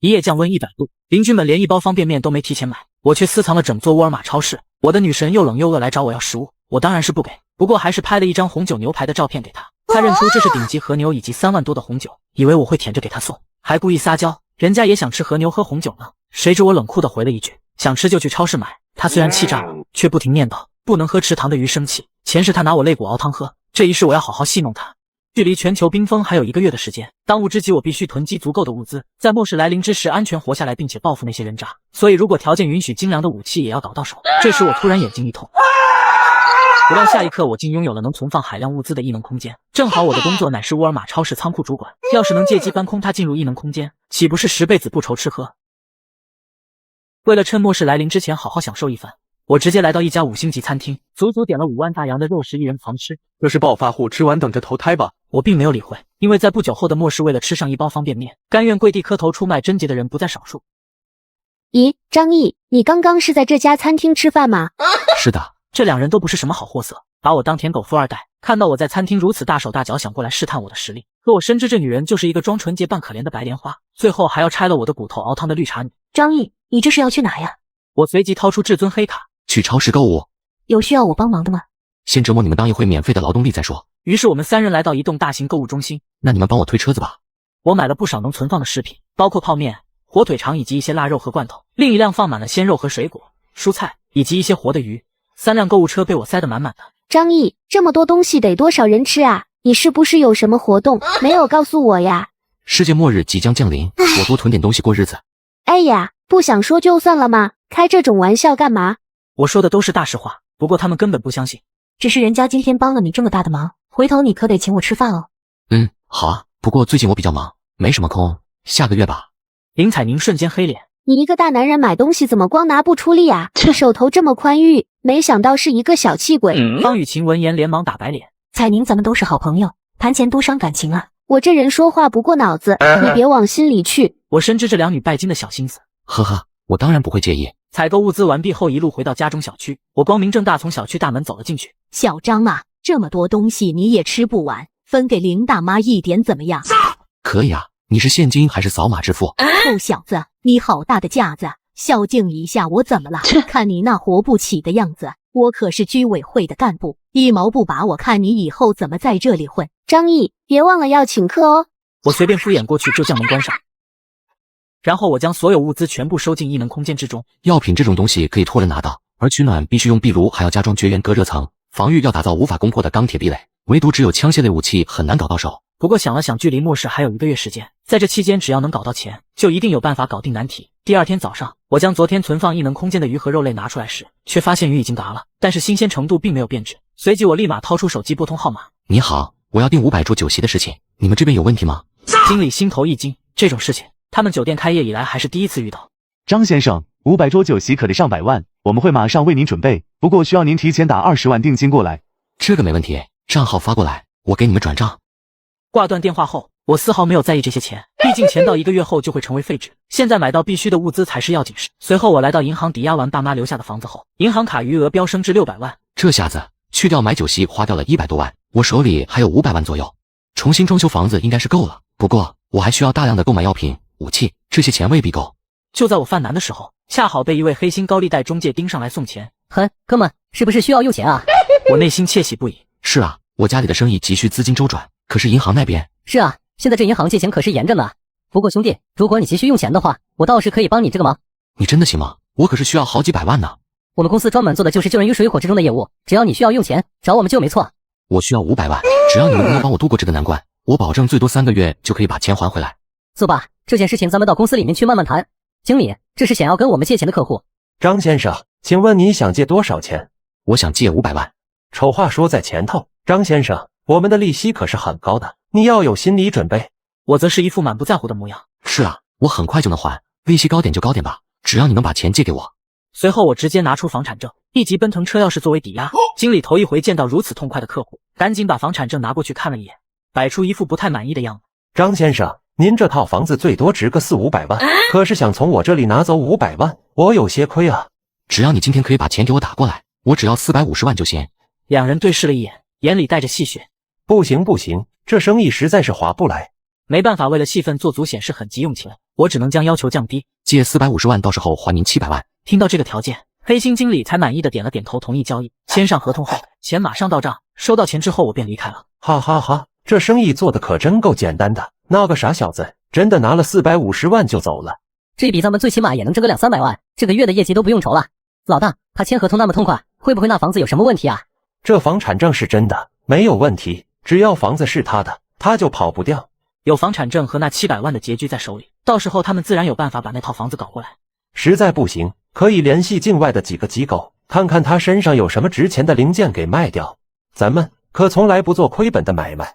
一夜降温100度，邻居们连一包方便面都没提前买，我却私藏了整座沃尔玛超市。我的女神又冷又饿来找我要食物，我当然是不给，不过还是拍了一张红酒牛排的照片给她。她认出这是顶级和牛以及3万多的红酒，以为我会舔着给她送，还故意撒娇，人家也想吃和牛喝红酒呢。谁知我冷酷地回了一句，想吃就去超市买。她虽然气炸了，却不停念叨不能喝池塘的鱼生气，前世她拿我肋骨熬汤喝，这一世我要好好戏弄她。距离全球冰封还有1个月的时间，当务之急我必须囤积足够的物资，在末世来临之时安全活下来，并且报复那些人渣。所以如果条件允许，精良的武器也要搞到手。这时我突然眼睛一痛，不料下一刻我竟拥有了能存放海量物资的异能空间。正好我的工作乃是沃尔玛超市仓库主管，要是能借机搬空它进入异能空间，岂不是10辈子不愁吃喝？为了趁末世来临之前好好享受一番，我直接来到一家5星级餐厅，足足点了5万大洋的肉食，一人狂吃。这是暴发户吃完等着投胎吧？我并没有理会，因为在不久后的末世，为了吃上一包方便面，甘愿跪地磕头出卖贞洁的人不在少数。咦，张毅，你刚刚是在这家餐厅吃饭吗？是的，这2人都不是什么好货色，把我当舔狗富二代。看到我在餐厅如此大手大脚，想过来试探我的实力，可我深知这女人就是一个装纯洁扮可怜的白莲花，最后还要拆了我的骨头熬汤的绿茶女。张毅，你这是要去哪呀？我随即掏出至尊黑卡，去超市购物。有需要我帮忙的吗？先折磨你们当一回免费的劳动力再说。于是我们3人来到一栋大型购物中心。那你们帮我推车子吧。我买了不少能存放的食品，包括泡面、火腿肠以及一些腊肉和罐头。另一辆放满了鲜肉和水果、蔬菜以及一些活的鱼。3辆购物车被我塞得满满的。张毅，这么多东西得多少人吃啊？你是不是有什么活动没有告诉我呀？世界末日即将降临，我多囤点东西过日子。哎呀，不想说就算了嘛，开这种玩笑干嘛？我说的都是大实话，不过他们根本不相信。只是人家今天帮了你这么大的忙，回头你可得请我吃饭哦。好啊，不过最近我比较忙，没什么空，下个月吧。林采宁瞬间黑脸，你一个大男人买东西怎么光拿不出力啊？手头这么宽裕，没想到是一个小气鬼。方雨晴闻言连忙打白脸。采宁，咱们都是好朋友，谈钱多伤感情啊。我这人说话不过脑子，你别往心里去。我深知这2女拜金的小心思，呵呵，我当然不会介意。采购物资完毕后，一路回到家中小区，我光明正大从小区大门走了进去。小张啊，这么多东西你也吃不完，分给林大妈一点怎么样？可以啊，你是现金还是扫码支付？臭小子，你好大的架子，孝敬一下我怎么了？看你那活不起的样子，我可是居委会的干部，一毛不拔，我看你以后怎么在这里混。张毅，别忘了要请客哦。我随便敷衍过去就将门关上，然后我将所有物资全部收进异能空间之中。药品这种东西可以托人拿到，而取暖必须用壁炉，还要加装绝缘隔热层，防御要打造无法攻破的钢铁壁垒，唯独只有枪械类武器很难搞到手。不过想了想，距离末世还有1个月时间，在这期间只要能搞到钱，就一定有办法搞定难题。第2天早上，我将昨天存放异能空间的鱼和肉类拿出来时，却发现鱼已经嘎了，但是新鲜程度并没有变质。随即我立马掏出手机拨通号码。你好，我要订500桌酒席的事情，你们这边有问题吗？经理心头一惊，这种事情他们酒店开业以来还是第一次遇到。张先生，500桌酒席可得上百万，我们会马上为您准备，不过需要您提前打20万定金过来。这个没问题，账号发过来，我给你们转账。挂断电话后，我丝毫没有在意这些钱，毕竟钱到1个月后就会成为废纸，现在买到必须的物资才是要紧事。随后我来到银行抵押完爸妈留下的房子后，银行卡余额飙升至600万。这下子去掉买酒席花掉了100多万，我手里还有500万左右，重新装修房子应该是够了。不过我还需要大量的购买药品、武器，这些钱未必够。就在我犯难的时候，恰好被一位黑心高利贷中介盯上来送钱。哥们，是不是需要用钱啊？我内心窃喜不已。是啊，我家里的生意急需资金周转，可是银行那边……是啊，现在这银行借钱可是严着呢。不过兄弟，如果你急需用钱的话，我倒是可以帮你这个忙。你真的行吗？我可是需要好几百万呢。我们公司专门做的就是救人于水火之中的业务，只要你需要用钱，找我们就没错。我需要500万，只要你们能帮我度过这个难关，我保证最多3个月就可以把钱还回来。走吧，这件事情咱们到公司里面去慢慢谈。经理，这是想要跟我们借钱的客户。张先生，请问你想借多少钱？我想借500万。丑话说在前头，张先生，我们的利息可是很高的，你要有心理准备。我则是一副满不在乎的模样。是啊，我很快就能还，利息高点就高点吧，只要你能把钱借给我。随后我直接拿出房产证，一级奔腾车钥匙作为抵押。经理头一回见到如此痛快的客户，赶紧把房产证拿过去看了一眼，摆出一副不太满意的样子。张先生，您这套房子最多值个400-500万，可是想从我这里拿走500万，我有些亏啊。只要你今天可以把钱给我打过来，我只要450万就行。两人对视了一眼，眼里带着戏谑。不行不行，这生意实在是划不来。没办法，为了戏份做足显示很急用钱，我只能将要求降低，借450万，到时候还您700万。听到这个条件，黑心经理才满意的点了点头，同意交易。签上合同后，钱马上到账。收到钱之后，我便离开了。哈哈哈，这生意做的可真够简单的。那个傻小子真的拿了450万就走了。这笔咱们最起码也能挣个200-300万，这个月的业绩都不用愁了。老大，他签合同那么痛快，会不会那房子有什么问题啊？这房产证是真的，没有问题，只要房子是他的，他就跑不掉。有房产证和那700万的拮据在手里，到时候他们自然有办法把那套房子搞过来。实在不行，可以联系境外的几个机构，看看他身上有什么值钱的零件给卖掉。咱们可从来不做亏本的买卖。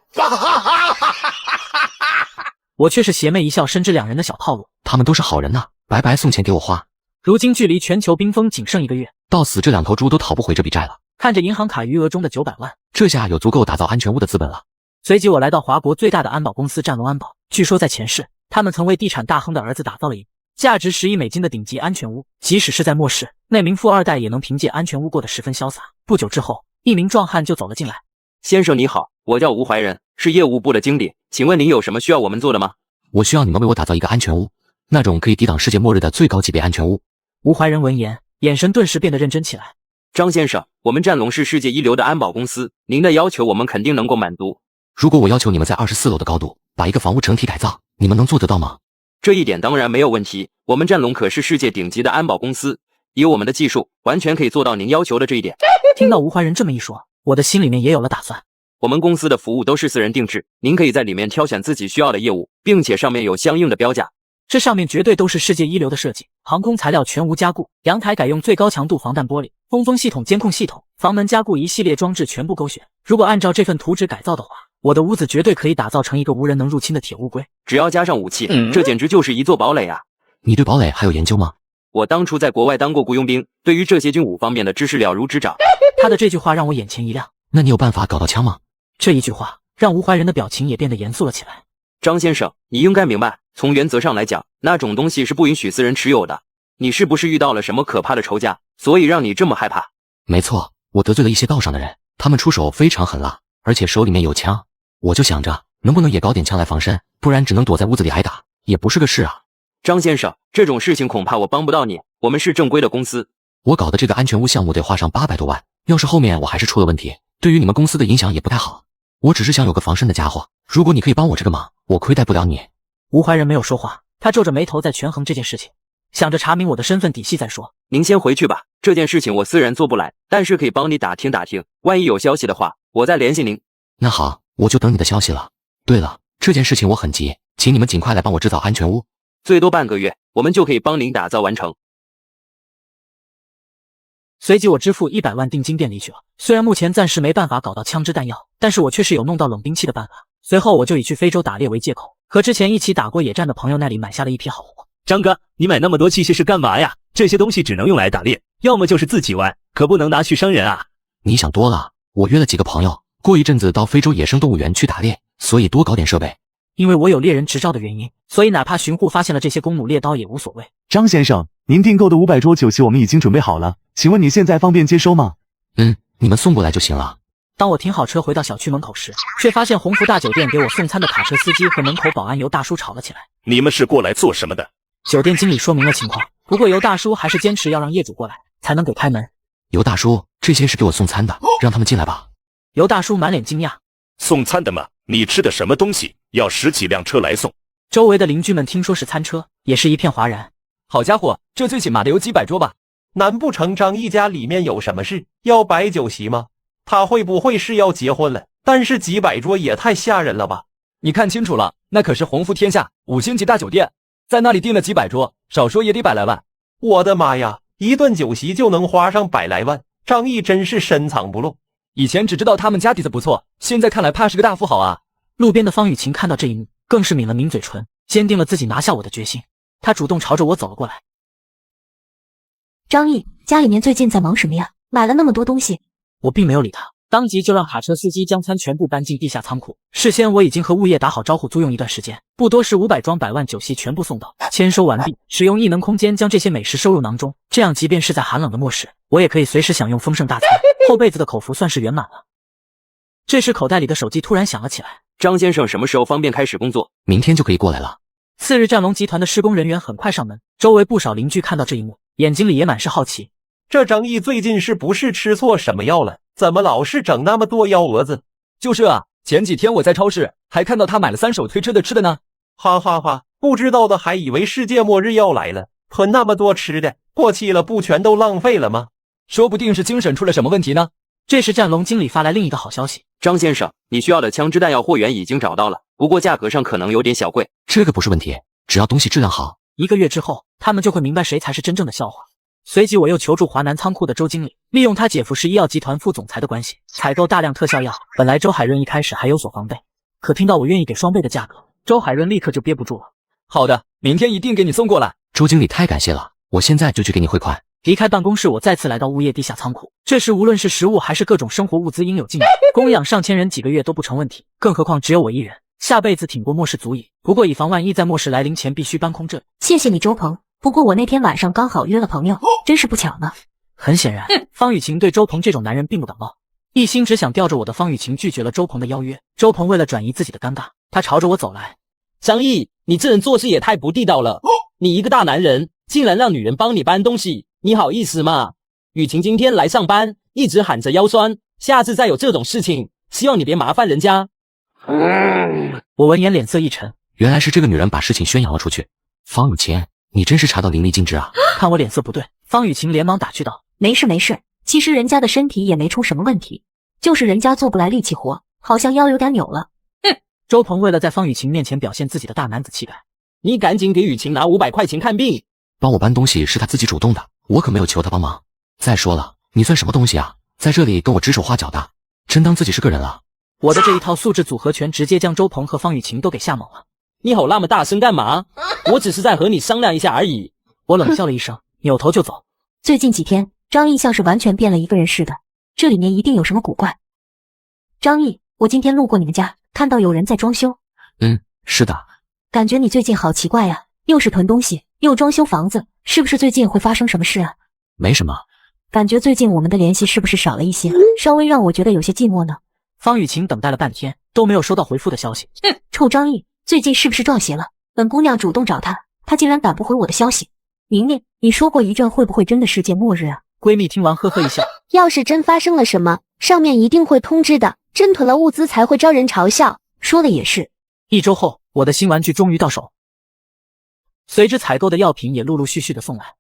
我却是邪魅一笑，深知两人的小套路。他们都是好人呐，白白送钱给我花。如今距离全球冰封仅剩1个月，到死这2头猪都讨不回这笔债了。看着银行卡余额中的900万，这下有足够打造安全屋的资本了。随即我来到华国最大的安保公司战龙安保，据说在前世，他们曾为地产大亨的儿子打造了一价值10亿美金的顶级安全屋，即使是在末世，那名富二代也能凭借安全屋过得十分潇洒。不久之后，一名壮汉就走了进来。先生你好，我叫吴怀仁，是业务部的经理，请问您有什么需要我们做的吗？我需要你们为我打造一个安全屋，那种可以抵挡世界末日的最高级别安全屋。吴怀仁闻言，眼神顿时变得认真起来。张先生，我们战龙是世界一流的安保公司，您的要求我们肯定能够满足。如果我要求你们在24楼的高度把一个房屋整体改造，你们能做得到吗？这一点当然没有问题，我们战龙可是世界顶级的安保公司，以我们的技术，完全可以做到您要求的这一点。听到吴怀仁这么一说，我的心里面也有了打算。我们公司的服务都是私人定制，您可以在里面挑选自己需要的业务，并且上面有相应的标价。这上面绝对都是世界一流的设计，航空材料全无加固，阳台改用最高强度防弹玻璃，风系统、监控系统、房门加固一系列装置全部勾选。如果按照这份图纸改造的话，我的屋子绝对可以打造成一个无人能入侵的铁乌龟。只要加上武器，这简直就是一座堡垒啊！你对堡垒还有研究吗？我当初在国外当过雇佣兵，对于这些军武方面的知识了如指掌。他的这句话让我眼前一亮。那你有办法搞到枪吗？这一句话让吴怀仁的表情也变得严肃了起来。张先生，你应该明白，从原则上来讲，那种东西是不允许私人持有的。你是不是遇到了什么可怕的仇家，所以让你这么害怕？没错，我得罪了一些道上的人，他们出手非常狠辣，而且手里面有枪。我就想着能不能也搞点枪来防身，不然只能躲在屋子里挨打，也不是个事啊。张先生，这种事情恐怕我帮不到你，我们是正规的公司。我搞的这个安全屋项目得花上800多万，要是后面我还是出了问题，对于你们公司的影响也不太好。我只是想有个防身的家伙，如果你可以帮我这个忙，我亏待不了你。吴怀仁没有说话，他皱着眉头在权衡这件事情，想着查明我的身份底细再说。您先回去吧，这件事情我私人做不来，但是可以帮你打听打听，万一有消息的话，我再联系您。那好，我就等你的消息了。对了，这件事情我很急，请你们尽快来帮我制造安全屋，最多半个月，我们就可以帮您打造完成。随即我支付100万定金便离去了。虽然目前暂时没办法搞到枪支弹药，但是我确实有弄到冷兵器的办法。随后我就以去非洲打猎为借口，和之前一起打过野战的朋友那里买下了一批好货。张哥，你买那么多器械是干嘛呀？这些东西只能用来打猎，要么就是自己玩，可不能拿去伤人啊。你想多了，我约了几个朋友，过一阵子到非洲野生动物园去打猎，所以多搞点设备。因为我有猎人执照的原因，所以哪怕巡护发现了这些弓弩猎刀也无所谓。张先生，您订购的500桌酒席我们已经准备好了，请问你现在方便接收吗？你们送过来就行了。当我停好车回到小区门口时，却发现鸿福大酒店给我送餐的卡车司机和门口保安尤大叔吵了起来。你们是过来做什么的？酒店经理说明了情况，不过尤大叔还是坚持要让业主过来才能给开门。尤大叔，这些是给我送餐的，让他们进来吧。尤大叔满脸惊讶。送餐的吗？你吃的什么东西？要10几辆车来送。周围的邻居们听说是餐车，也是一片哗然。好家伙，这最起码得有几百桌吧？难不成张一家里面有什么事要摆酒席吗？他会不会是要结婚了？但是几百桌也太吓人了吧！你看清楚了，那可是鸿福天下5星级大酒店，在那里订了几百桌，少说也得100来万。我的妈呀，一顿酒席就能花上100来万，张毅真是深藏不露。以前只知道他们家底子不错，现在看来怕是个大富豪啊。路边的方雨晴看到这一幕，更是抿了抿嘴唇，坚定了自己拿下我的决心。他主动朝着我走了过来。张毅，家里面最近在忙什么呀？买了那么多东西。我并没有理他，当即就让卡车司机将餐全部搬进地下仓库。事先我已经和物业打好招呼，租用一段时间，不多时500装100万酒席全部送到，签收完毕。使用异能空间将这些美食收入囊中，这样即便是在寒冷的末世，我也可以随时享用丰盛大餐，后辈子的口福算是圆满了。这时口袋里的手机突然响了起来。张先生什么时候方便开始工作？明天就可以过来了。次日，战龙集团的施工人员很快上门，周围不少邻居看到这一幕，眼睛里也满是好奇。这张毅最近是不是吃错什么药了？怎么老是整那么多幺蛾子？就是啊，前几天我在超市还看到他买了3手推车的吃的呢。哈哈哈，不知道的还以为世界末日要来了，囤那么多吃的，过期了不全都浪费了吗？说不定是精神出了什么问题呢。这时战龙经理发来另一个好消息，张先生，你需要的枪支弹药货源已经找到了，不过价格上可能有点小贵。这个不是问题，只要东西质量好。1个月之后，他们就会明白谁才是真正的笑话。随即我又求助华南仓库的周经理，利用他姐夫是医药集团副总裁的关系，采购大量特效药。本来周海润一开始还有所防备，可听到我愿意给双倍的价格，周海润立刻就憋不住了。好的，明天一定给你送过来。周经理太感谢了，我现在就去给你汇款。离开办公室，我再次来到物业地下仓库。这时无论是食物还是各种生活物资应有尽有，供养上千人几个月都不成问题，更何况只有我一人，下辈子挺过末世足矣。不过以防万一，在末世来临前必须搬空这里。谢谢你周鹏，不过我那天晚上刚好约了朋友，真是不巧呢。很显然，方雨晴对周鹏这种男人并不感冒，一心只想吊着我的方雨晴拒绝了周鹏的邀约。周鹏为了转移自己的尴尬，他朝着我走来。张毅，你这人做事也太不地道了，你一个大男人竟然让女人帮你搬东西，你好意思吗？雨晴今天来上班一直喊着腰酸，下次再有这种事情，希望你别麻烦人家。我闻言脸色一沉，原来是这个女人把事情宣扬了出去。方雨晴，你真是查到淋漓尽致啊！看我脸色不对，方雨晴连忙打趣道：没事没事，其实人家的身体也没出什么问题，就是人家做不来力气活，好像腰有点扭了。周鹏为了在方雨晴面前表现自己的大男子气概，你赶紧给雨晴拿500块钱看病。帮我搬东西是他自己主动的，我可没有求他帮忙。再说了，你算什么东西啊，在这里跟我指手画脚的，真当自己是个人了。我的这一套素质组合拳直接将周鹏和方雨晴都给吓懵了。你吼那么大声干嘛？我只是在和你商量一下而已。我冷笑了一声，扭头就走。最近几天，张毅像是完全变了一个人似的，这里面一定有什么古怪。张毅，我今天路过你们家，看到有人在装修。是的。感觉你最近好奇怪呀，又是囤东西，又装修房子，是不是最近会发生什么事啊？没什么。感觉最近我们的联系是不是少了一些，稍微让我觉得有些寂寞呢？方雨晴等待了半天，都没有收到回复的消息。臭张毅，最近是不是撞邪了？本姑娘主动找他，他竟然赶不回我的消息。宁宁，你说过一阵会不会真的世界末日啊？闺蜜听完呵呵一笑，要是真发生了什么，上面一定会通知的，真囤了物资才会招人嘲笑。说的也是。1周后，我的新玩具终于到手，随之采购的药品也陆陆续续的送来。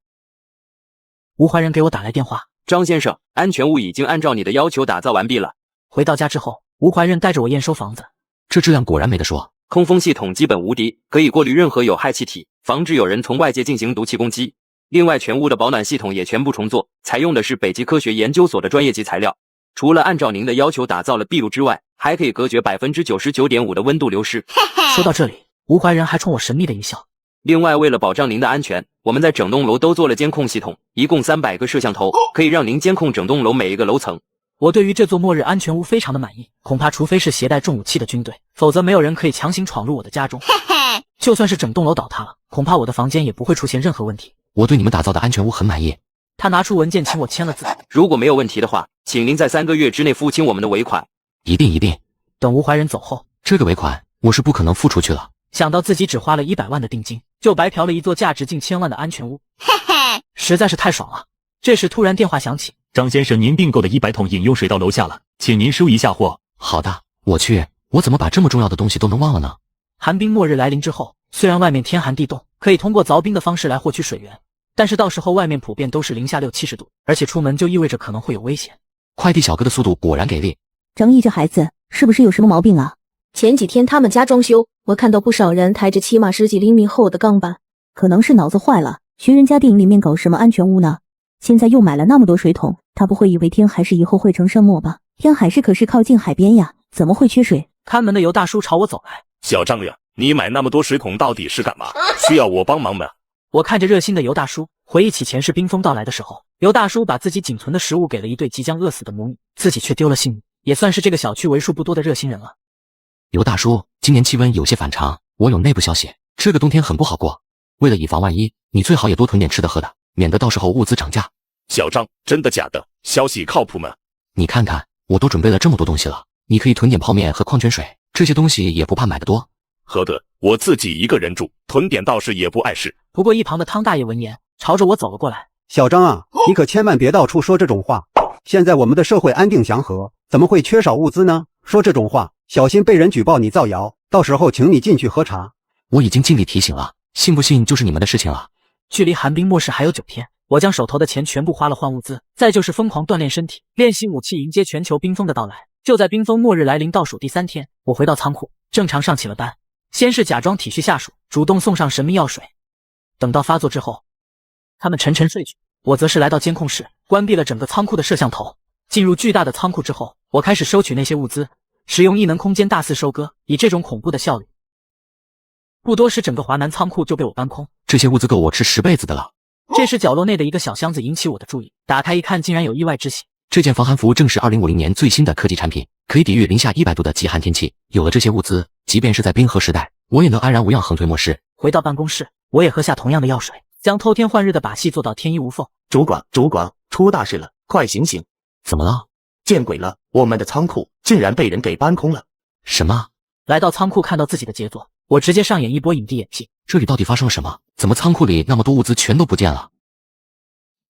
吴怀仁给我打来电话，张先生，安全屋已经按照你的要求打造完毕了。回到家之后，吴怀仁带着我验收房子，这质量果然没得说。空风系统基本无敌，可以过滤任何有害气体，防止有人从外界进行毒气攻击。另外，全屋的保暖系统也全部重做，采用的是北极科学研究所的专业级材料。除了按照您的要求打造了壁炉之外，还可以隔绝 99.5% 的温度流失。说到这里，吴怀仁还冲我神秘的一笑。另外，为了保障您的安全，我们在整栋楼都做了监控系统，一共300个摄像头，可以让您监控整栋楼每一个楼层。我对于这座末日安全屋非常的满意，恐怕除非是携带重武器的军队，否则没有人可以强行闯入我的家中。就算是整栋楼倒塌了，恐怕我的房间也不会出现任何问题。我对你们打造的安全屋很满意。他拿出文件请我签了字。如果没有问题的话，请您在3个月之内付清我们的尾款。一定。等吴怀仁走后，这个尾款我是不可能付出去了。想到自己只花了100万的定金，就白嫖了一座价值近1000万的安全屋，实在是太爽了。这时突然电话响起，张先生，您订购的100桶饮用水到楼下了，请您收一下货。好的，我去。我怎么把这么重要的东西都能忘了呢？寒冰末日来临之后，虽然外面天寒地冻，可以通过凿冰的方式来获取水源，但是到时候外面普遍都是零下60-70度，而且出门就意味着可能会有危险。快递小哥的速度果然给力。张毅这孩子是不是有什么毛病啊？前几天他们家装修，我看到不少人抬着起码10几厘米厚的钢板，可能是脑子坏了，学人家电影里面搞什么安全屋呢？现在又买了那么多水桶，他不会以为天海市以后会成沙漠吧？天海市可是靠近海边呀，怎么会缺水？看门的尤大叔朝我走来，小张呀，你买那么多水桶到底是干嘛？需要我帮忙吗？我看着热心的尤大叔，回忆起前世冰封到来的时候，尤大叔把自己仅存的食物给了一对即将饿死的母女，自己却丢了性命，也算是这个小区为数不多的热心人了。尤大叔，今年气温有些反常，我有内部消息，这个冬天很不好过。为了以防万一，你最好也多囤点吃的喝的，免得到时候物资涨价。小张，真的假的？消息靠谱吗？你看看，我都准备了这么多东西了，你可以囤点泡面和矿泉水，这些东西也不怕买的多。何得，我自己一个人住，屯点倒是也不碍事。不过一旁的汤大爷闻言，朝着我走了过来。小张啊，你可千万别到处说这种话。现在我们的社会安定祥和，怎么会缺少物资呢？说这种话，小心被人举报你造谣，到时候请你进去喝茶。我已经尽力提醒了，信不信就是你们的事情了。距离寒冰末世还有9天，我将手头的钱全部花了换物资，再就是疯狂锻炼身体，练习武器，迎接全球冰封的到来。就在冰封末日来临倒数第3天，我回到仓库，正常上起了班。先是假装体恤下属，主动送上神秘药水。等到发作之后，他们沉沉睡去，我则是来到监控室，关闭了整个仓库的摄像头。进入巨大的仓库之后，我开始收取那些物资，使用异能空间大肆收割，以这种恐怖的效率，不多时整个华南仓库就被我搬空。这些物资够我吃10辈子的了。这时角落内的一个小箱子引起我的注意，打开一看，竟然有意外之喜。这件防寒服正是2050年最新的科技产品，可以抵御零下100度的极寒天气。有了这些物资，即便是在冰河时代，我也能安然无恙横推末世。回到办公室，我也喝下同样的药水，将偷天换日的把戏做到天衣无缝。主管，出大事了，快醒醒！怎么了？见鬼了，我们的仓库竟然被人给搬空了！什么？来到仓库看到自己的杰作，我直接上演一波影帝演戏。这里到底发生了什么？怎么仓库里那么多物资全都不见了？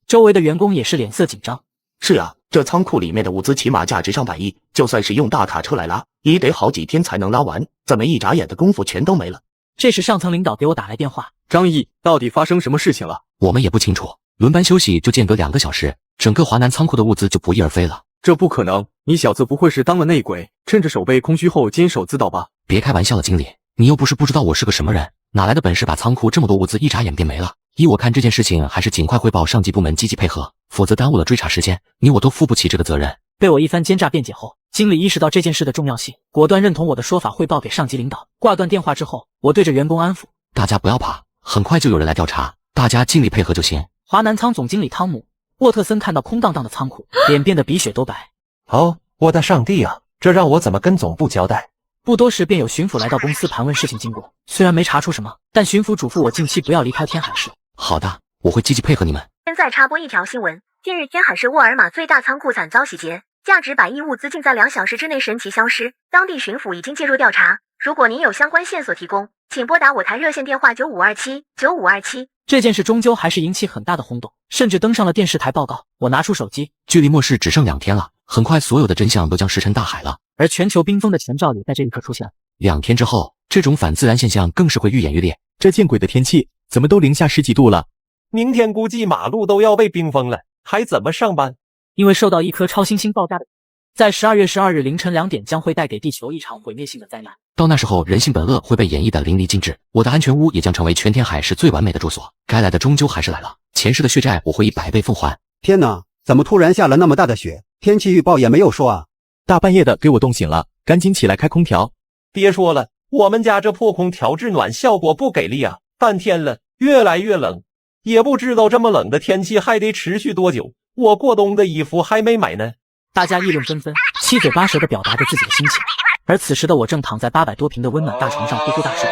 周围的员工也是脸色紧张。是啊，这仓库里面的物资起码价值上百亿，就算是用大卡车来拉，也得好几天才能拉完，怎么一眨眼的功夫全都没了？这时上层领导给我打来电话，张毅，到底发生什么事情了？我们也不清楚，轮班休息就间隔2个小时，整个华南仓库的物资就不翼而飞了。这不可能，你小子不会是当了内鬼，趁着手背空虚后监守自盗吧？别开玩笑了，经理，你又不是不知道我是个什么人，哪来的本事把仓库这么多物资一眨眼便没了？依我看，这件事情还是尽快汇报上级部门积极配合，否则耽误了追查时间，你我都负不起这个责任。被我一番奸诈辩解后，经理意识到这件事的重要性，果断认同我的说法，汇报给上级领导。挂断电话之后，我对着员工安抚：大家不要怕，很快就有人来调查，大家尽力配合就行。华南仓总经理汤姆·沃特森看到空荡荡的仓库，脸变得比雪都白。哦，我的上帝啊，这让我怎么跟总部交代？不多时便有巡抚来到公司盘问事情经过，虽然没查出什么，但巡抚嘱咐我近期不要离开天海市。好的，我会积极配合你们。现在插播一条新闻，近日天海市沃尔玛最大仓库惨遭洗劫，价值100亿物资竟在2小时之内神奇消失，当地巡抚已经介入调查。如果您有相关线索提供，请拨打我台热线电话9527。这件事终究还是引起很大的轰动，甚至登上了电视台报告。我拿出手机，距离末世只剩2天了，很快所有的真相都将石沉大海了。而全球冰封的前兆也在这一刻出现了。2天之后，这种反自然现象更是会愈演愈烈。这见鬼的天气，怎么都零下10几度了？明天估计马路都要被冰封了，还怎么上班？因为受到一颗超新星爆炸的，在12月12日凌晨2点将会带给地球一场毁灭性的灾难。到那时候，人性本恶会被演绎的淋漓尽致，我的安全屋也将成为全天海市最完美的住所。该来的终究还是来了，前世的血债我会以100倍奉还。天哪，怎么突然下了那么大的雪？天气预报也没有说啊！大半夜的给我冻醒了，赶紧起来开空调。别说了，我们家这破空调制暖效果不给力啊，半天了，越来越冷，也不知道这么冷的天气还得持续多久。我过冬的衣服还没买呢。大家议论纷纷，七嘴八舌地表达着自己的心情。而此时的我正躺在800多平的温暖大床上呼呼大睡。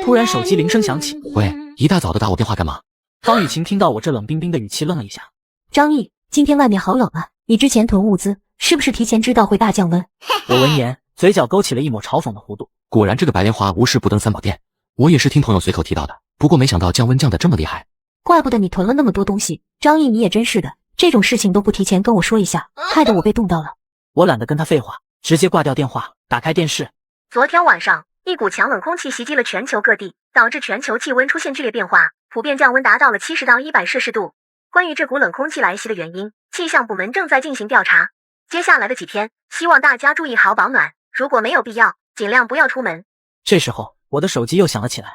突然手机铃声响起，喂，一大早的打我电话干嘛？方雨晴听到我这冷冰冰的语气，愣了一下。张毅，今天外面好冷啊，你之前囤物资是不是提前知道会大降温？我闻言，嘴角勾起了一抹嘲讽的弧度。果然这个白莲花无事不登三宝殿，我也是听朋友随口提到的，不过没想到降温降得这么厉害。怪不得你囤了那么多东西，张毅你也真是的，这种事情都不提前跟我说一下，害得我被冻到了。我懒得跟他废话，直接挂掉电话，打开电视。昨天晚上，一股强冷空气袭击了全球各地，导致全球气温出现剧烈变化，普遍降温达到了70到100摄氏度。关于这股冷空气来袭的原因，气象部门正在进行调查。接下来的几天，希望大家注意好保暖，如果没有必要，尽量不要出门。这时候，我的手机又响了起来。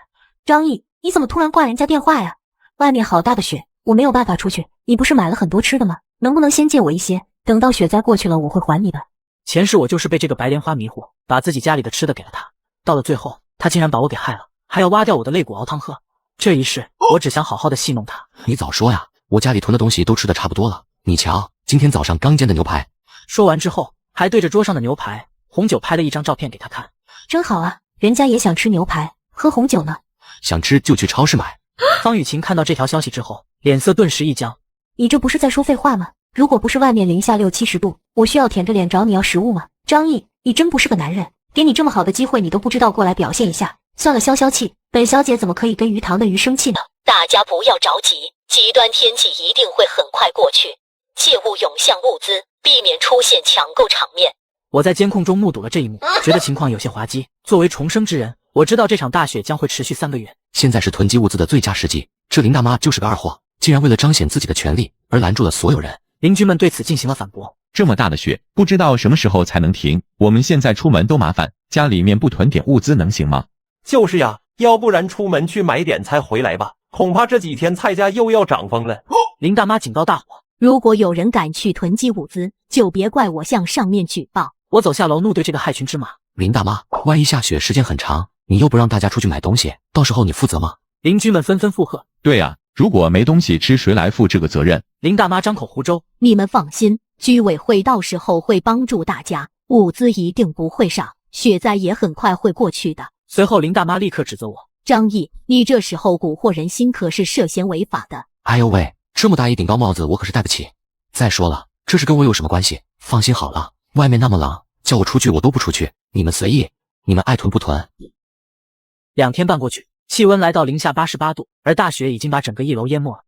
张毅，你怎么突然挂人家电话呀？外面好大的雪，我没有办法出去。你不是买了很多吃的吗？能不能先借我一些？等到雪灾过去了，我会还你的。前世我就是被这个白莲花迷惑，把自己家里的吃的给了他，到了最后，他竟然把我给害了，还要挖掉我的肋骨熬汤喝。这一世，我只想好好的戏弄他。你早说呀，我家里囤的东西都吃的差不多了。你瞧，今天早上刚煎的牛排。说完之后，还对着桌上的牛排、红酒拍了一张照片给他看。真好啊，人家也想吃牛排，喝红酒呢。想吃就去超市买。方雨晴看到这条消息之后，脸色顿时一僵。你这不是在说废话吗？如果不是外面零下6、70度，我需要舔着脸找你要食物吗？张毅，你真不是个男人，给你这么好的机会你都不知道过来表现一下，算了，消消气。本小姐怎么可以跟鱼塘的鱼生气呢？大家不要着急，极端天气一定会很快过去，切勿涌向物资，避免出现抢购场面。我在监控中目睹了这一幕，觉得情况有些滑稽。作为重生之人，我知道这场大雪将会持续3个月。现在是囤积物资的最佳时机，这林大妈就是个二货，竟然为了彰显自己的权利而拦住了所有人。邻居们对此进行了反驳。这么大的雪，不知道什么时候才能停，我们现在出门都麻烦，家里面不囤点物资能行吗？就是呀，要不然出门去买点菜回来吧，恐怕这几天菜价又要涨疯了。林大妈警告大伙，如果有人敢去囤积物资，就别怪我向上面举报。我走下楼，怒对这个害群之马。林大妈，万一下雪时间很长，你又不让大家出去买东西，到时候你负责吗？邻居们纷纷附和。对啊，如果没东西吃，谁来负这个责任？林大妈张口胡诌。你们放心，居委会到时候会帮助大家，物资一定不会少，雪灾也很快会过去的。随后林大妈立刻指责我，张毅，你这时候蛊惑人心可是涉嫌违法的。哎呦喂，这么大一顶高帽子我可是戴不起。再说了，这是跟我有什么关系？放心好了，外面那么冷，叫我出去我都不出去，你们随意，你们爱囤不囤。2天半过去，气温来到零下88度，而大雪已经把整个1楼淹没了。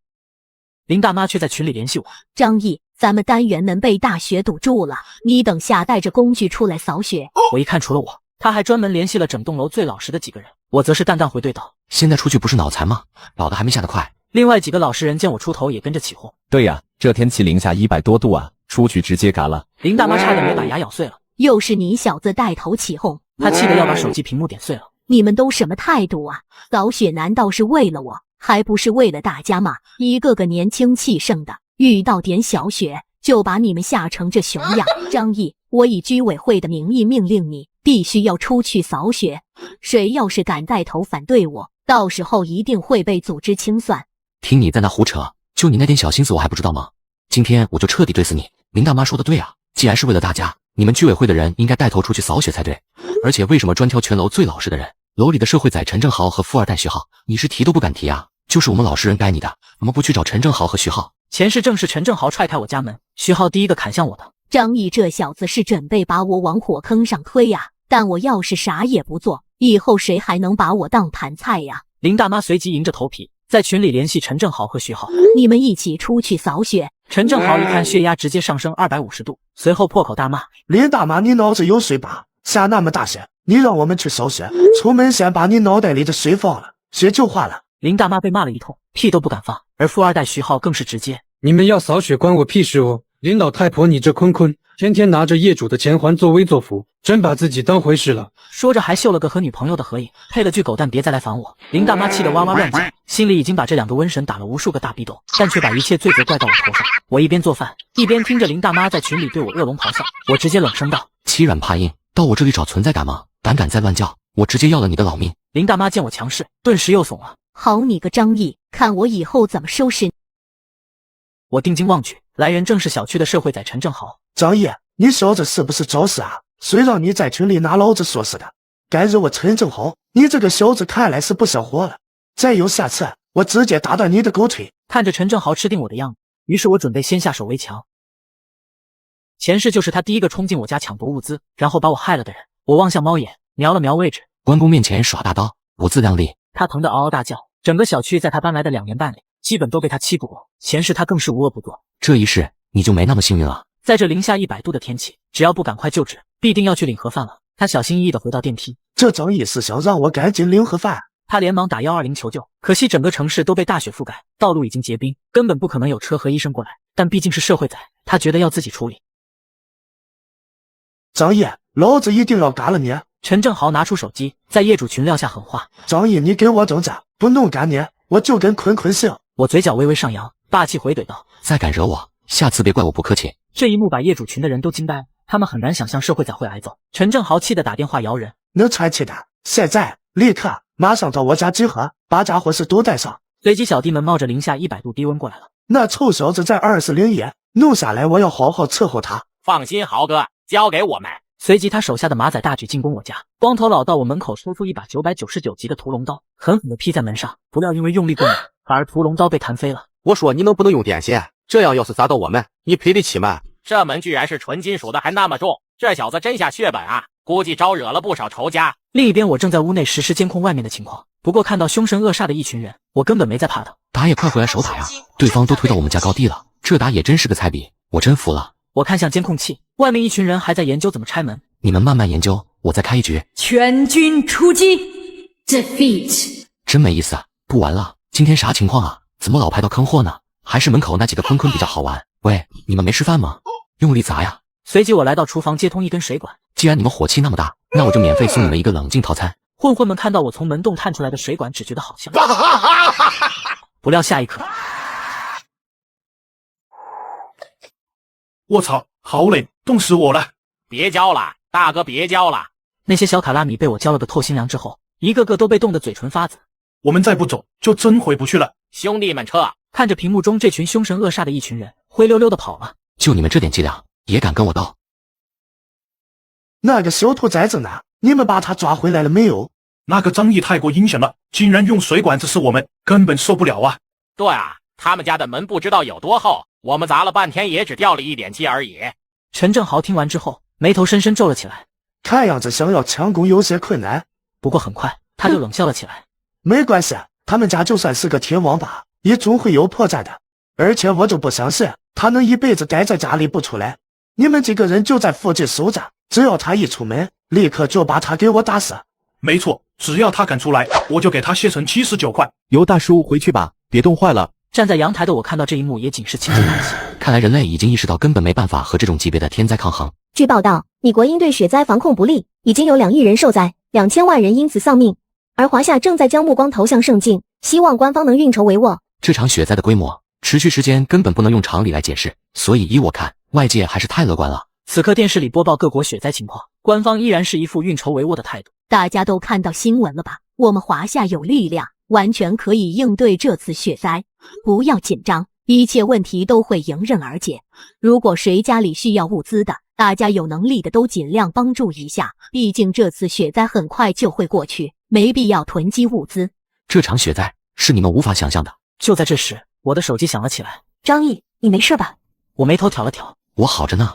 林大妈却在群里联系我，张毅，咱们单元门被大雪堵住了，你等下带着工具出来扫雪。我一看除了我，他还专门联系了整栋楼最老实的几个人，我则是淡淡回对道，现在出去不是脑残吗？老的还没下得快。另外几个老实人见我出头也跟着起哄。对呀，这天气零下100多度啊，出去直接嘎了。林大妈差点没把牙咬碎了。又是你小子带头起哄，他气得要把手机屏幕点碎了。你们都什么态度啊？扫雪难道是为了我，还不是为了大家吗？一个个年轻气盛的，遇到点小雪就把你们吓成这熊样。张毅，我以居委会的名义命令你，必须要出去扫雪。谁要是敢带头反对我，到时候一定会被组织清算。听你在那胡扯，就你那点小心思我还不知道吗？今天我就彻底怼死你！林大妈说的对啊，既然是为了大家，你们居委会的人应该带头出去扫雪才对。而且为什么专挑全楼最老实的人？楼里的社会仔陈正豪和富二代徐浩，你是提都不敢提啊？就是我们老实人该你的，怎么不去找陈正豪和徐浩？前世正是陈正豪踹开我家门，徐浩第一个砍向我的。张毅这小子是准备把我往火坑上推呀，但我要是啥也不做，以后谁还能把我当盘菜呀？林大妈随即硬着头皮在群里联系陈正豪和徐浩，你们一起出去扫雪。陈正豪一看血压直接上升250度，随后破口大骂：林大妈，你脑子有水吧？下那么大雪，你让我们去扫雪，出门先把你脑袋里的水放了，雪就化了。林大妈被骂了一通，屁都不敢放，而富二代徐浩更是直接：你们要扫雪关我屁事哦！林老太婆，你这坤坤，天天拿着业主的钱还作威作福，真把自己当回事了。说着还秀了个和女朋友的合影，配了句狗蛋别再来烦我。林大妈气得哇哇乱叫，心里已经把这2个瘟神打了无数个大逼斗，但却把一切罪责怪到我头上。我一边做饭，一边听着林大妈在群里对我恶龙咆哮，我直接冷声道：欺软怕硬，到我这里找存在感吗？胆敢再乱叫，我直接要了你的老命！林大妈见我强势，顿时又怂了。好你个张毅，看我以后怎么收拾你！我定睛望去，来人正是小区的社会仔陈正豪。张毅，你小子是不是找死啊？谁让你在群里拿老子说事的？敢惹我陈正豪，你这个小子看来是不想活了。再有下次，我直接打断你的狗腿！看着陈正豪吃定我的样子，于是我准备先下手为强。前世就是他第一个冲进我家抢夺物资，然后把我害了的人。我望向猫眼，瞄了瞄位置，关公面前耍大刀，不自量力。他疼得嗷嗷大叫，整个小区在他搬来的2年半里，基本都被他欺负过。前世他更是无恶不作，这一世你就没那么幸运了。在这零下100度的天气，只要不赶快救治，必定要去领盒饭了。他小心翼翼地回到电梯，这张毅是想让我赶紧领盒饭。他连忙打120求救，可惜整个城市都被大雪覆盖，道路已经结冰，根本不可能有车和医生过来。但毕竟是社会仔，他觉得要自己处理。张毅，老子一定要嘎了你！陈正豪拿出手机，在业主群撂下狠话：张毅，你给我等着，不弄干你，我就跟坤坤姓！我嘴角微微上扬，霸气回怼道：再敢惹我，下次别怪我不客气。这一幕把业主群的人都惊呆了，他们很难想象社会仔会挨揍。陈正豪气得打电话摇人：能传气的，现在立刻马上到我家集合，把家伙事都带上。随即小弟们冒着零下100度低温过来了。那臭小子在2001弄下来，我要好好伺候他。放心，豪哥，交给我们。随即他手下的马仔大举进攻我家，光头佬到我门口抽出一把999级的屠龙刀，狠狠地劈在门上。不料因为用力过猛，反而屠龙刀被弹飞了。我说你能不能用电线？这样要是砸到我们，你赔得起吗？这门居然是纯金属的，还那么重，这小子真下血本啊！估计招惹了不少仇家，另一边，我正在屋内实时监控外面的情况。不过看到凶神恶煞的一群人，我根本没在怕的。打野快回来守塔呀！对方都推到我们家高地了，这打野真是个菜比，我真服了。我看向监控器，外面一群人还在研究怎么拆门。你们慢慢研究，我再开一局。全军出击 ，defeat。真没意思啊！不玩了，今天啥情况啊？怎么老排到坑货呢？还是门口那几个坤坤比较好玩。喂，你们没吃饭吗？用力砸呀！随即我来到厨房接通一根水管。既然你们火气那么大，那我就免费送你们一个冷静套餐。混混们看到我从门洞探出来的水管，只觉得好笑。不料下一刻，我操，好冷，冻死我了！别浇了，大哥别浇了。那些小卡拉米被我浇了个透心凉之后，一个个都被冻得嘴唇发紫。我们再不走，就真回不去了。兄弟们撤！看着屏幕中这群凶神恶煞的一群人，灰溜溜的跑了。就你们这点伎俩，也敢跟我斗？那个小兔崽子呢？你们把他抓回来了没有？那个张毅太过阴险了，竟然用水管子射我们，根本受不了啊！对啊，他们家的门不知道有多厚，我们砸了半天也只掉了一点漆而已。陈正豪听完之后，眉头深深皱了起来。看样子想要强攻有些困难。不过很快他就冷笑了起来。没关系，他们家就算是个天王吧，也总会有破绽的。而且我就不相信他能一辈子待在家里不出来。你们几个人就在附近守着，只要他一出门，立刻就把他给我打死。没错，只要他敢出来，我就给他卸成79块。由大叔回去吧，别冻坏了。站在阳台的我看到这一幕，也仅是轻轻叹息。看来人类已经意识到根本没办法和这种级别的天灾抗衡。据报道，米国因对雪灾防控不力，已经有2亿人受灾，2000万人因此丧命。而华夏正在将目光投向圣境，希望官方能运筹帷幄。这场雪灾的规模、持续时间根本不能用常理来解释，所以依我看，外界还是太乐观了。此刻电视里播报各国雪灾情况，官方依然是一副运筹帷幄的态度。大家都看到新闻了吧？我们华夏有力量，完全可以应对这次雪灾。不要紧张，一切问题都会迎刃而解。如果谁家里需要物资的，大家有能力的都尽量帮助一下。毕竟这次雪灾很快就会过去，没必要囤积物资。这场雪灾是你们无法想象的。就在这时，我的手机响了起来。张毅，你没事吧？我眉头挑了挑。我好着呢。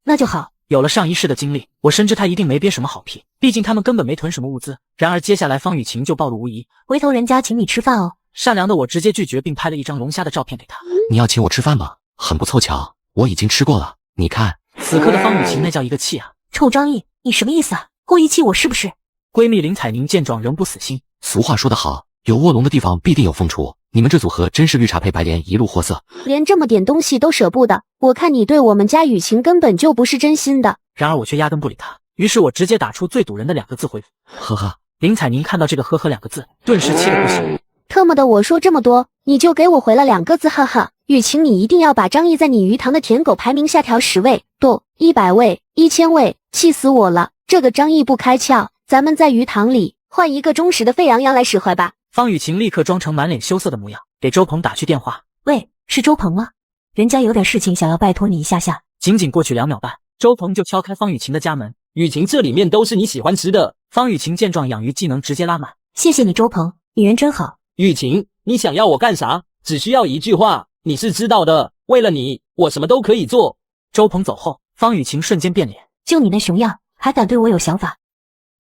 那就好。有了上一世的经历，我深知他一定没憋什么好屁，毕竟他们根本没囤什么物资。然而接下来方雨晴就暴露无遗，回头人家请你吃饭哦。善良的我直接拒绝，并拍了一张龙虾的照片给他。你要请我吃饭吗？很不凑巧，我已经吃过了。你看，此刻的方雨晴那叫一个气啊！臭张毅，你什么意思啊？故意气我是不是？闺蜜林采宁见状仍不死心。俗话说得好，有卧龙的地方必定有凤雏。你们这组合真是绿茶配白莲，一路货色。连这么点东西都舍不得，我看你对我们家雨晴根本就不是真心的。然而我却压根不理他，于是我直接打出最堵人的2个字回复：呵呵。林采宁看到这个呵呵2个字，顿时气得不行。特么的，我说这么多，你就给我回了2个字，呵呵。雨晴，你一定要把张毅在你鱼塘的舔狗排名下调10位，不，100位、1000位，气死我了！这个张毅不开窍，咱们在鱼塘里换一个忠实的沸羊羊来使坏吧。方雨晴立刻装成满脸羞涩的模样，给周鹏打去电话。喂，是周鹏吗？人家有点事情想要拜托你一下下。仅仅过去2秒半，周鹏就敲开方雨晴的家门。雨晴，这里面都是你喜欢吃的。方雨晴见状，养鱼技能直接拉满。谢谢你，周鹏，你人真好。雨晴，你想要我干啥？只需要一句话，你是知道的。为了你，我什么都可以做。周鹏走后，方雨晴瞬间变脸。就你那熊样，还敢对我有想法？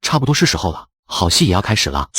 差不多是时候了，好戏也要开始了。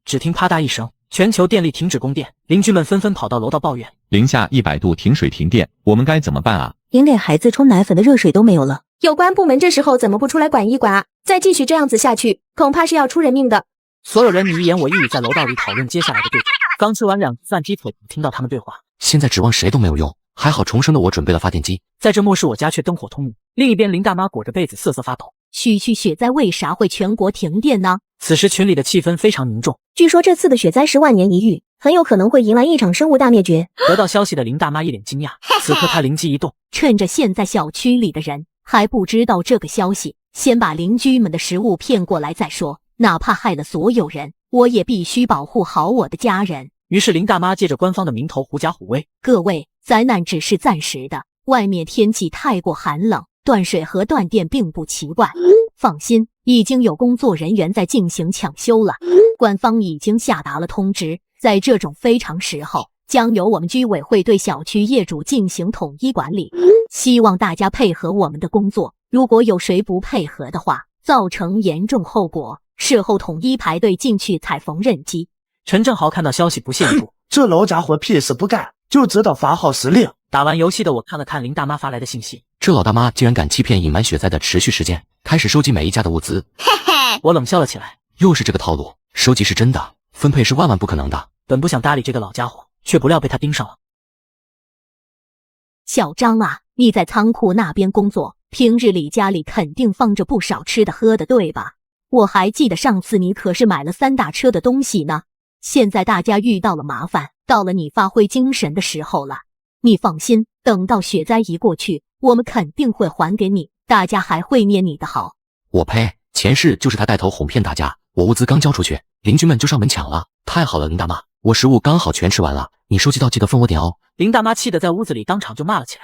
只听啪嗒一声，全球电力停止供电，邻居们纷纷跑到楼道抱怨。零下100度停水停电，我们该怎么办啊？连给孩子冲奶粉的热水都没有了。有关部门这时候怎么不出来管一管啊？再继续这样子下去，恐怕是要出人命的。所有人你一言我一语在楼道里讨论接下来的对策。刚吃完2次饭鸡腿，听到他们对话。现在指望谁都没有用，还好重生的我准备了发电机。在这末世，我家却灯火通明。另一边，林大妈裹着被子瑟瑟发抖。区区雪灾为啥会全国停电呢？此时群里的气氛非常凝重。据说这次的雪灾是万年一遇，很有可能会迎来一场生物大灭绝。得到消息的林大妈一脸惊讶，此刻她灵机一动，趁着现在小区里的人还不知道这个消息，先把邻居们的食物骗过来再说，哪怕害了所有人，我也必须保护好我的家人。于是林大妈借着官方的名头狐假虎威。各位，灾难只是暂时的，外面天气太过寒冷，断水和断电并不奇怪。放心，已经有工作人员在进行抢修了。官方已经下达了通知，在这种非常时候，将由我们居委会对小区业主进行统一管理。希望大家配合我们的工作，如果有谁不配合的话，造成严重后果，事后统一排队进去踩缝纫机。陈正豪看到消息不屑一顾，这老家伙屁事不干，就知道发号施令。打完游戏的我看了看林大妈发来的信息，这老大妈竟然敢欺骗隐瞒雪灾的持续时间，开始收集每一家的物资。我冷笑了起来，又是这个套路，收集是真的，分配是万万不可能的。本不想搭理这个老家伙，却不料被他盯上了。小张啊，你在仓库那边工作，平日里家里肯定放着不少吃的喝的，对吧？我还记得上次你可是买了3大车的东西呢。现在大家遇到了麻烦，到了你发挥精神的时候了。你放心，等到雪灾一过去，我们肯定会还给你，大家还会念你的好。我呸！前世就是他带头哄骗大家，我物资刚交出去，邻居们就上门抢了。太好了，林大妈，我食物刚好全吃完了，你收集到记得分我点哦。林大妈气得在屋子里当场就骂了起来。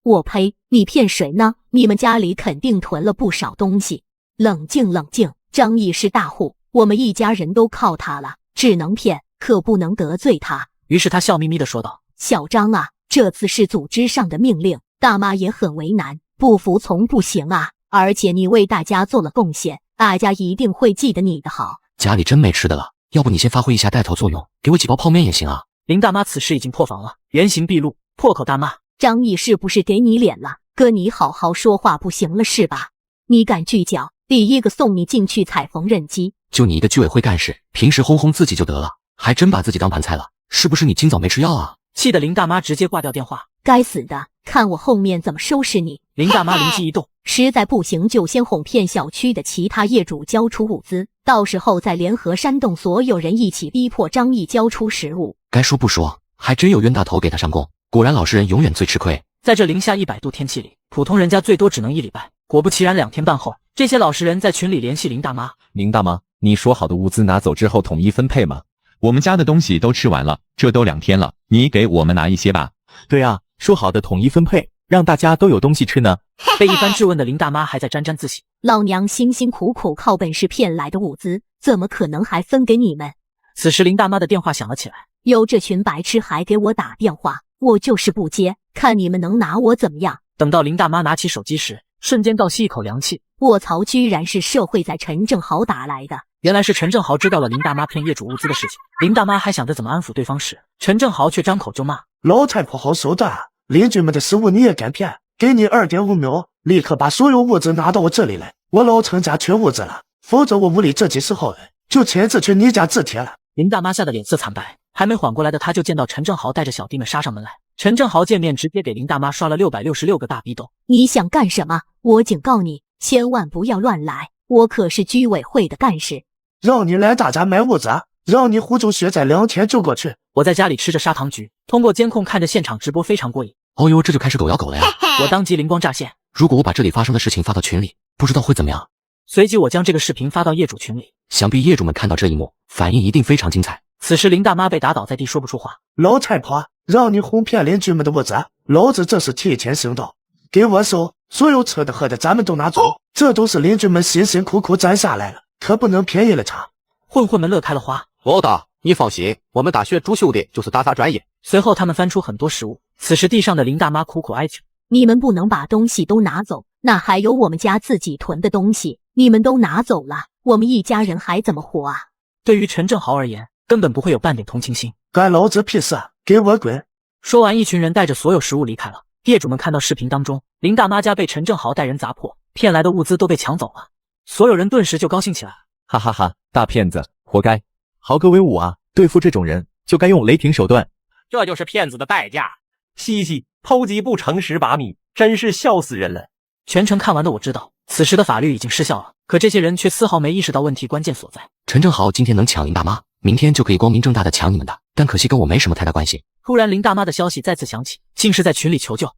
我呸！你骗谁呢？你们家里肯定囤了不少东西。冷静冷静，张毅是大户，我们一家人都靠他了，只能骗，可不能得罪他。于是他笑眯眯地说道：小张啊，这次是组织上的命令，大妈也很为难，不服从不行啊。而且你为大家做了贡献，大家一定会记得你的好。家里真没吃的了，要不你先发挥一下带头作用，给我几包泡面也行啊。林大妈此时已经破防了，原形毕露，破口大骂：张毅是不是给你脸了？哥你好好说话不行了是吧？你敢拒缴，第一个送你进去踩缝纫机。就你一个居委会干事，平时哄哄自己就得了，还真把自己当盘菜了，是不是你今早没吃药啊？气得林大妈直接挂掉电话。该死的，看我后面怎么收拾你！林大妈灵机一动，实在不行就先哄骗小区的其他业主交出物资，到时候再联合煽动所有人一起逼迫张毅交出食物。该说不说，还真有冤大头给他上供，果然老实人永远最吃亏。在这零下100度天气里，普通人家最多只能1礼拜。果不其然，2天半后，这些老实人在群里联系林大妈。林大妈，你说好的物资拿走之后统一分配吗？我们家的东西都吃完了，这都2天了，你给我们拿一些吧。对啊，说好的统一分配，让大家都有东西吃呢。被一番质问的林大妈还在沾沾自喜。老娘辛辛苦苦靠本事骗来的物资，怎么可能还分给你们？此时林大妈的电话响了起来。有这群白痴还给我打电话，我就是不接，看你们能拿我怎么样。等到林大妈拿起手机时，瞬间倒吸一口凉气。卧槽，居然是社会在陈正豪打来的。原来是陈正豪知道了林大妈骗业主物资的事情。林大妈还想着怎么安抚对方时，陈正豪却张口就骂：老太婆好手段啊！邻居们的食物你也敢骗？给你2.5秒，立刻把所有物资拿到我这里来。我老陈家缺物资了，否则我屋里这几十号人就亲自去你家治铁了。林大妈吓得脸色惨白，还没缓过来的她就见到陈正豪带着小弟们杀上门来。陈正豪见面直接给林大妈刷了666个大逼斗。你想干什么？我警告你，千万不要乱来，我可是居委会的干事。让你来大家买物资，让你呼救雪灾2天就过去。我在家里吃着砂糖橘，通过监控看着现场直播，非常过瘾。哦呦，这就开始狗咬狗了呀！我当即灵光乍现，如果我把这里发生的事情发到群里，不知道会怎么样。随即我将这个视频发到业主群里，想必业主们看到这一幕，反应一定非常精彩。此时林大妈被打倒在地，说不出话。老太婆，让你哄骗邻居们的物资，老子这是提前行动，给我收，所有吃的喝的咱们都拿走，这都是邻居们辛辛苦苦攒下来了，可不能便宜了他。混混们乐开了花。老大，你放心，我们大学主修的就是打杂专业。随后他们翻出很多食物。此时地上的林大妈苦苦哀求：你们不能把东西都拿走，那还有我们家自己囤的东西，你们都拿走了，我们一家人还怎么活啊？对于陈正豪而言，根本不会有半点同情心。干老子屁事，给我滚！说完，一群人带着所有食物离开了。业主们看到视频当中，林大妈家被陈正豪带人砸破，骗来的物资都被抢走了，所有人顿时就高兴起来了。哈哈哈，大骗子，活该！豪哥威武啊！对付这种人，就该用雷霆手段。这就是骗子的代价。嘻嘻，偷鸡不成蚀把米，真是笑死人了。全程看完的我知道，此时的法律已经失效了，可这些人却丝毫没意识到问题关键所在。陈正豪今天能抢林大妈，明天就可以光明正大的抢你们的，但可惜跟我没什么太大关系。突然林大妈的消息再次响起，竟是在群里求救。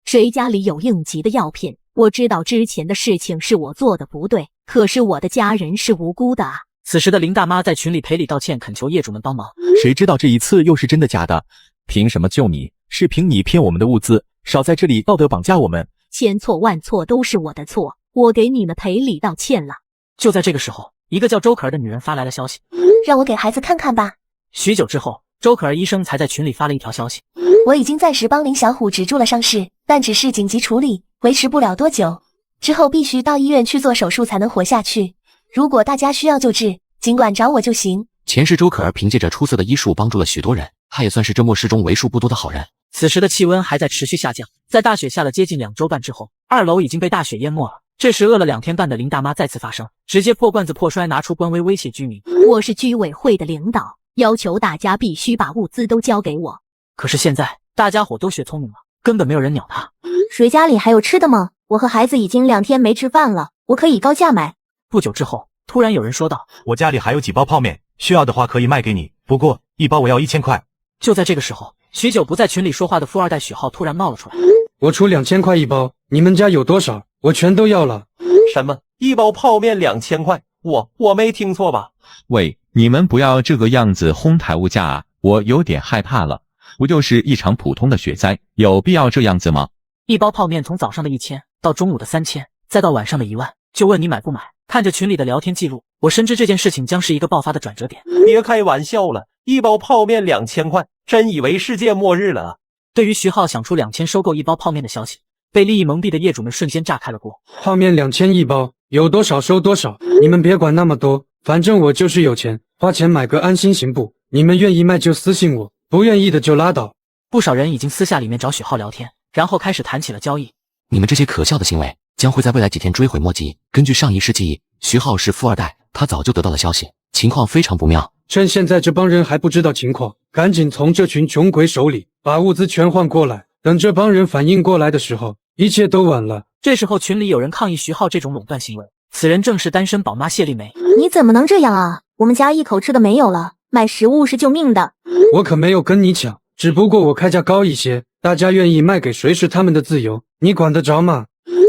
谁家里有应急的药品？我知道之前的事情是我做的不对，可是我的家人是无辜的啊。此时的林大妈在群里赔礼道歉，恳求业主们帮忙。谁知道这一次又是真的假的？凭什么救你？是凭你骗我们的物资，少在这里道德绑架我们。千错万错都是我的错，我给你们赔礼道歉了。就在这个时候，一个叫周可儿的女人发来了消息，让我给孩子看看吧。许久之后，周可儿医生才在群里发了一条消息：我已经暂时帮林小虎止住了伤势，但只是紧急处理，维持不了多久，之后必须到医院去做手术才能活下去。如果大家需要救治，尽管找我就行。前世周可儿凭借着出色的医术帮助了许多人，他也算是这末世中为数不多的好人。此时的气温还在持续下降，在大雪下了接近2周半之后，2楼已经被大雪淹没了。这时饿了2天半的林大妈再次发声，直接破罐子破摔，拿出官威威胁居民。我是居委会的领导，要求大家必须把物资都交给我。可是现在大家伙都学聪明了，根本没有人鸟他。谁家里还有吃的吗？我和孩子已经2天没吃饭了，我可以高价买。不久之后，突然有人说道：我家里还有几包泡面，需要的话可以卖给你，不过1包我要1000块。就在这个时候，许久不在群里说话的富二代许浩突然冒了出来。我出2000块1包，你们家有多少？我全都要了。什么？1包泡面2000块？我没听错吧？喂，你们不要这个样子哄抬物价啊，我有点害怕了。不就是一场普通的雪灾，有必要这样子吗？1包泡面从早上的1000到中午的3000，再到晚上的1万，就问你买不买？看着群里的聊天记录，我深知这件事情将是一个爆发的转折点。别开玩笑了，1包泡面2000块，真以为世界末日了啊！对于徐浩想出2000收购1包泡面的消息，被利益蒙蔽的业主们瞬间炸开了锅。泡面2000一包，有多少收多少，你们别管那么多，反正我就是有钱，花钱买个安心行不？你们愿意卖就私信我，不愿意的就拉倒。不少人已经私下里面找许浩聊天，然后开始谈起了交易。你们这些可笑的行为将会在未来几天追悔莫及。根据上一世记忆，徐浩是富二代，他早就得到了消息，情况非常不妙。趁现在这帮人还不知道情况，赶紧从这群穷鬼手里把物资全换过来，等这帮人反应过来的时候，一切都晚了。这时候群里有人抗议徐浩这种垄断行为，此人正是单身宝妈谢丽梅。你怎么能这样啊？我们家一口吃的没有了，买食物是救命的。我可没有跟你抢，只不过我开价高一些，大家愿意卖给谁是他们的自由，你管得着吗？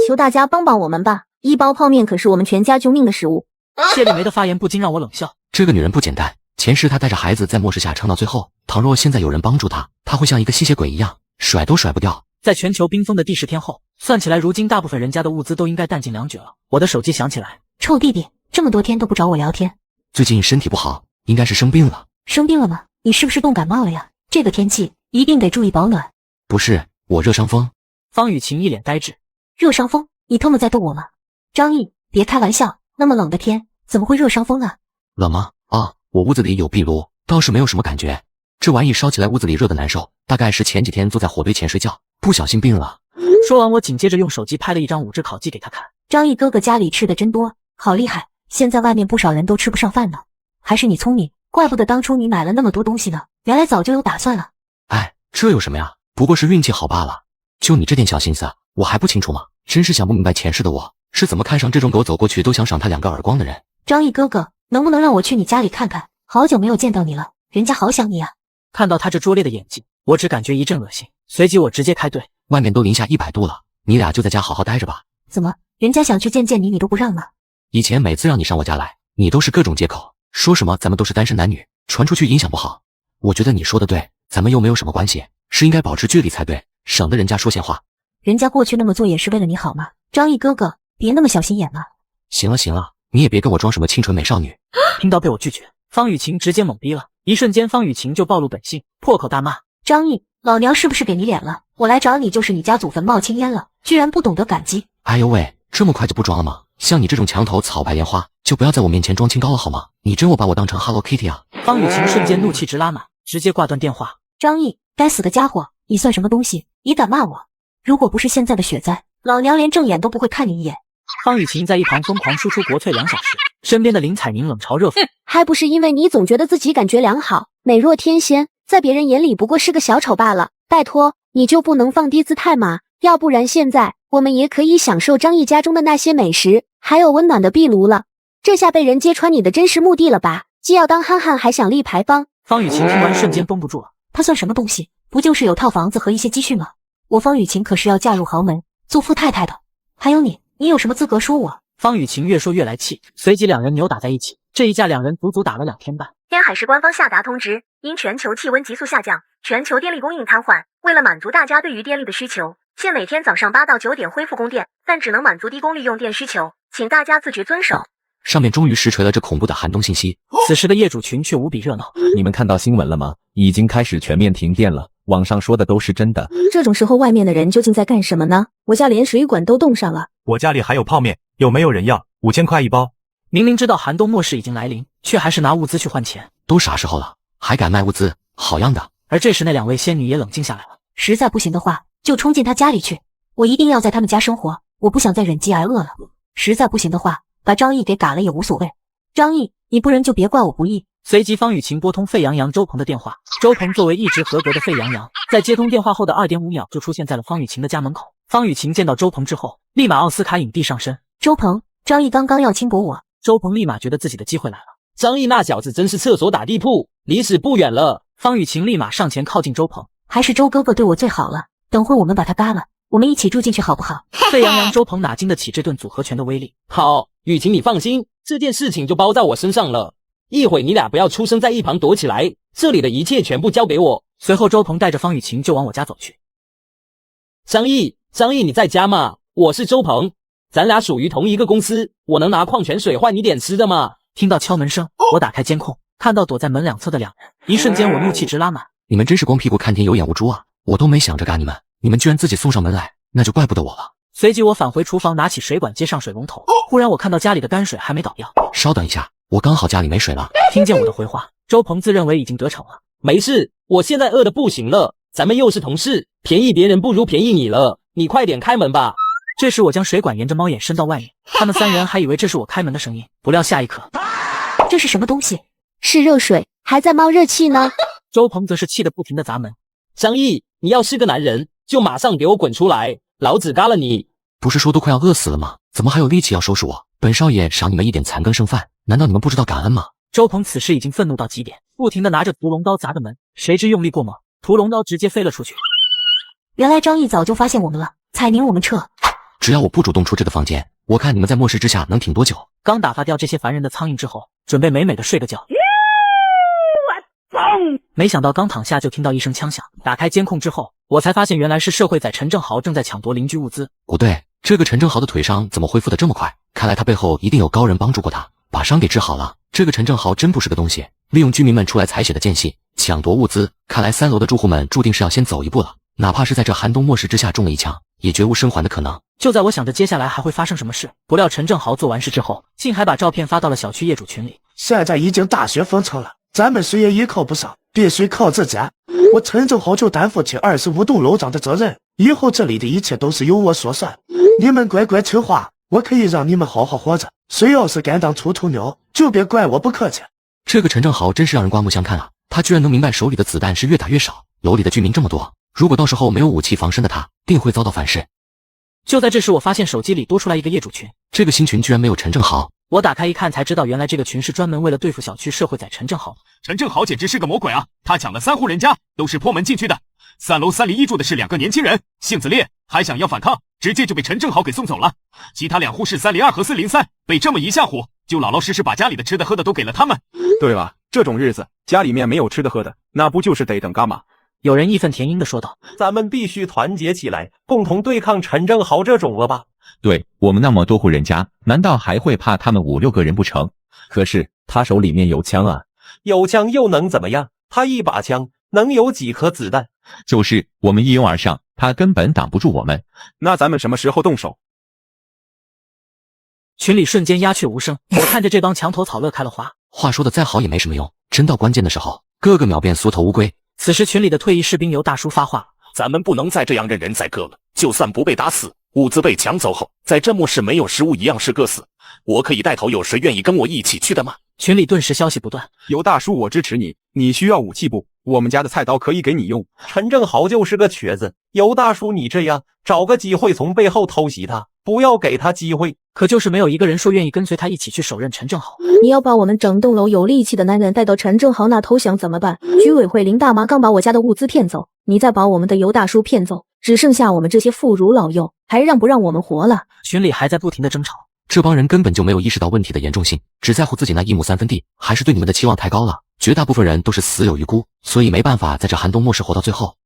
求大家帮帮我们吧，1包泡面可是我们全家救命的食物。谢丽梅的发言不禁让我冷笑。这个女人不简单，前世她带着孩子在末世下撑到最后，倘若现在有人帮助她，她会像一个吸血鬼一样，甩都甩不掉。在全球冰封的第10天后，算起来如今大部分人家的物资都应该弹尽粮绝了。我的手机响起来，臭弟弟，这么多天都不找我聊天。最近身体不好，应该是生病了。生病了吗？你是不是冻感冒了呀？这个天气一定得注意保暖。不是，我热伤风。方雨晴一脸呆滞。热伤风？你他妈在逗我吗？张毅，别开玩笑，那么冷的天怎么会热伤风啊？冷吗？啊，我屋子里有壁炉，倒是没有什么感觉。这玩意烧起来屋子里热的难受，大概是前几天坐在火堆前睡觉，不小心病了。说完，我紧接着用手机拍了一张5只烤鸡给他看。张毅哥哥家里吃的真多，好厉害！现在外面不少人都吃不上饭呢。还是你聪明，怪不得当初你买了那么多东西呢，原来早就有打算了。哎，这有什么呀？不过是运气好罢了。就你这点小心思，我还不清楚吗？真是想不明白前世的我是怎么看上这种狗走过去都想赏他2个耳光的人。张毅哥哥，能不能让我去你家里看看？好久没有见到你了，人家好想你啊。看到他这拙劣的演技，我只感觉一阵恶心，随即我直接开队。外面都零下100度了，你俩就在家好好待着吧。怎么，人家想去见见你，你都不让吗？以前每次让你上我家来，你都是各种借口，说什么咱们都是单身男女，传出去影响不好。我觉得你说的对，咱们又没有什么关系，是应该保持距离才对，省得人家说闲话。人家过去那么做也是为了你好吗？张毅哥哥，别那么小心眼嘛。行了行了，你也别跟我装什么清纯美少女。听到被我拒绝，方雨晴直接懵逼了，一瞬间方雨晴就暴露本性，破口大骂：张毅，老娘是不是给你脸了？我来找你就是你家祖坟冒青烟了，居然不懂得感激。哎呦喂，这么快就不装了吗？像你这种墙头草白莲花，就不要在我面前装清高了好吗？你真把我当成 Hello Kitty 啊？方雨晴瞬间怒气直拉满，直接挂断电话。张毅，该死的家伙，你算什么东西？你敢骂我？如果不是现在的雪灾，老娘连正眼都不会看你一眼。方雨晴在一旁疯狂输出国粹2小时，身边的林采宁冷嘲热讽：还不是因为你总觉得自己感觉良好，美若天仙，在别人眼里不过是个小丑罢了。拜托，你就不能放低姿态吗？要不然现在我们也可以享受张毅家中的那些美食，还有温暖的壁炉了。这下被人揭穿你的真实目的了吧？既要当憨憨，还想立牌坊。方雨晴听完瞬间绷不住了，他算什么东西？不就是有套房子和一些积蓄吗？我方雨晴可是要嫁入豪门，做富太太的。还有你有什么资格说我？方雨晴越说越来气，随即2人扭打在一起。这一架2人足足打了2天半。天海市官方下达通知，因全球气温急速下降，全球电力供应瘫痪，为了满足大家对于电力的需求，现每天早上8到9点恢复供电，但只能满足低功率用电需求，请大家自觉遵守。上面终于实锤了这恐怖的寒冬信息。此时的业主群却无比热闹。你们看到新闻了吗？已经开始全面停电了，网上说的都是真的。这种时候外面的人究竟在干什么呢？我家连水管都冻上了。我家里还有泡面，有没有人要？5000块1包。明明知道寒冬末世已经来临，却还是拿物资去换钱。都啥时候了，还敢卖物资，好样的！而这时那2位仙女也冷静下来了。实在不行的话，就冲进他家里去。我一定要在他们家生活，我不想再忍饥挨饿了。实在不行的话，把张毅给赶了也无所谓。张毅，你不仁就别怪我不义。随即方雨晴拨通沸羊羊周鹏的电话。周鹏作为一直合格的沸羊羊，在接通电话后的2.5秒就出现在了方雨晴的家门口。方雨晴见到周鹏之后，立马奥斯卡影帝上身。周鹏，张毅刚刚要轻薄我。周鹏立马觉得自己的机会来了。张毅那小子真是厕所打地铺，离死不远了。方雨晴立马上前靠近周鹏。还是周哥哥对我最好了，等会我们把他嘎了，我们一起住进去好不好？沸羊羊周鹏哪经得起这顿组合拳的威力。好，雨晴你放心，这件事情就包在我身上了。一会你俩不要出声，在一旁躲起来，这里的一切全部交给我。随后周鹏带着方雨晴就往我家走去。张毅，你在家吗？我是周鹏，咱俩属于同一个公司，我能拿矿泉水换你点吃的吗？听到敲门声，我打开监控，看到躲在门两侧的2人，一瞬间我怒气直拉满。你们真是光屁股看天有眼无珠啊！我都没想着干你们，你们居然自己送上门来，那就怪不得我了。随即我返回厨房，拿起水管接上水龙头。忽然我看到家里的泔水还没倒掉。稍等一下，我刚好家里没水了。听见我的回话，周鹏自认为已经得逞了。没事，我现在饿得不行了，咱们又是同事，便宜别人不如便宜你了，你快点开门吧。这时我将水管沿着猫眼伸到外面，他们3人还以为这是我开门的声音，不料下一刻，这是什么东西？是热水，还在冒热气呢。周鹏则是气得不停地砸门。张毅，你要是个男人，就马上给我滚出来，老子嘎了你！不是说都快要饿死了吗？怎么还有力气要收拾我？本少爷赏你们一点残羹剩饭，难道你们不知道感恩吗？周鹏此时已经愤怒到极点，不停地拿着屠龙刀砸着门，谁知用力过猛，屠龙刀直接飞了出去。原来张毅早就发现我们了，彩宁，我们撤。只要我不主动出这个房间，我看你们在末世之下能挺多久。刚打发掉这些烦人的苍蝇之后，准备美美的睡个觉。没想到刚躺下就听到一声枪响，打开监控之后，我才发现原来是社会仔陈正豪正在抢夺邻居物资。不对，这个陈正豪的腿伤怎么恢复的这么快？看来他背后一定有高人帮助过他，把伤给治好了。这个陈正豪真不是个东西，利用居民们出来采血的间隙抢夺物资，看来3楼的住户们注定是要先走一步了，哪怕是在这寒冬末世之下中了一枪，也绝无生还的可能。就在我想着接下来还会发生什么事，不料陈正豪做完事之后，竟还把照片发到了小区业主群里。现在已经大雪封城了，咱们谁也依靠不上，必须靠自己。我陈正豪就担负起25栋楼长的责任，以后这里的一切都是由我说算。你们乖乖听话，我可以让你们好好活着。谁要是敢当出头鸟，就别怪我不客气。这个陈正豪真是让人刮目相看啊！他居然能明白手里的子弹是越打越少，楼里的居民这么多，如果到时候没有武器防身的他，定会遭到反噬。就在这时，我发现手机里多出来一个业主群，这个新群居然没有陈正豪。我打开一看，才知道原来这个群是专门为了对付小区社会仔陈正豪。陈正豪简直是个魔鬼啊！他抢了3户人家，都是破门进去的。3楼301住的是2个年轻人，性子烈，还想要反抗，直接就被陈正豪给送走了。其他2户是302和403，被这么一吓唬，就老老实实把家里的吃的喝的都给了他们。对了，这种日子家里面没有吃的喝的，那不就是得等干嘛？有人义愤填膺地说道：“咱们必须团结起来，共同对抗陈正豪这种恶霸。”对，我们那么多户人家，难道还会怕他们5、6个人不成？可是他手里面有枪啊！有枪又能怎么样？他一把枪能有几颗子弹？就是我们一拥而上，他根本挡不住我们。那咱们什么时候动手？群里瞬间鸦雀无声，我看着这帮墙头草乐开了花。话说的再好也没什么用，真到关键的时候，个个秒变缩头乌龟。此时群里的退役士兵尤大叔发话：“咱们不能再这样任人宰割了，就算不被打死，物资被抢走后，在这末世没有食物一样是个死。我可以带头，有谁愿意跟我一起去的吗？”群里顿时消息不断。尤大叔，我支持你，你需要武器不？我们家的菜刀可以给你用。陈正豪就是个瘸子，尤大叔你这样找个机会从背后偷袭他，不要给他机会。可就是没有一个人说愿意跟随他一起去手刃陈正豪。你要把我们整栋楼有力气的男人带到陈正豪那投降怎么办？居委会林大妈刚把我家的物资骗走，你再把我们的尤大叔骗走，只剩下我们这些妇孺老幼，还让不让我们活了？群里还在不停的争吵。这帮人根本就没有意识到问题的严重性，只在乎自己那1亩3分地，还是对你们的期望太高了。绝大部分人都是死有余辜，所以没办法在这寒冬末世活到最后。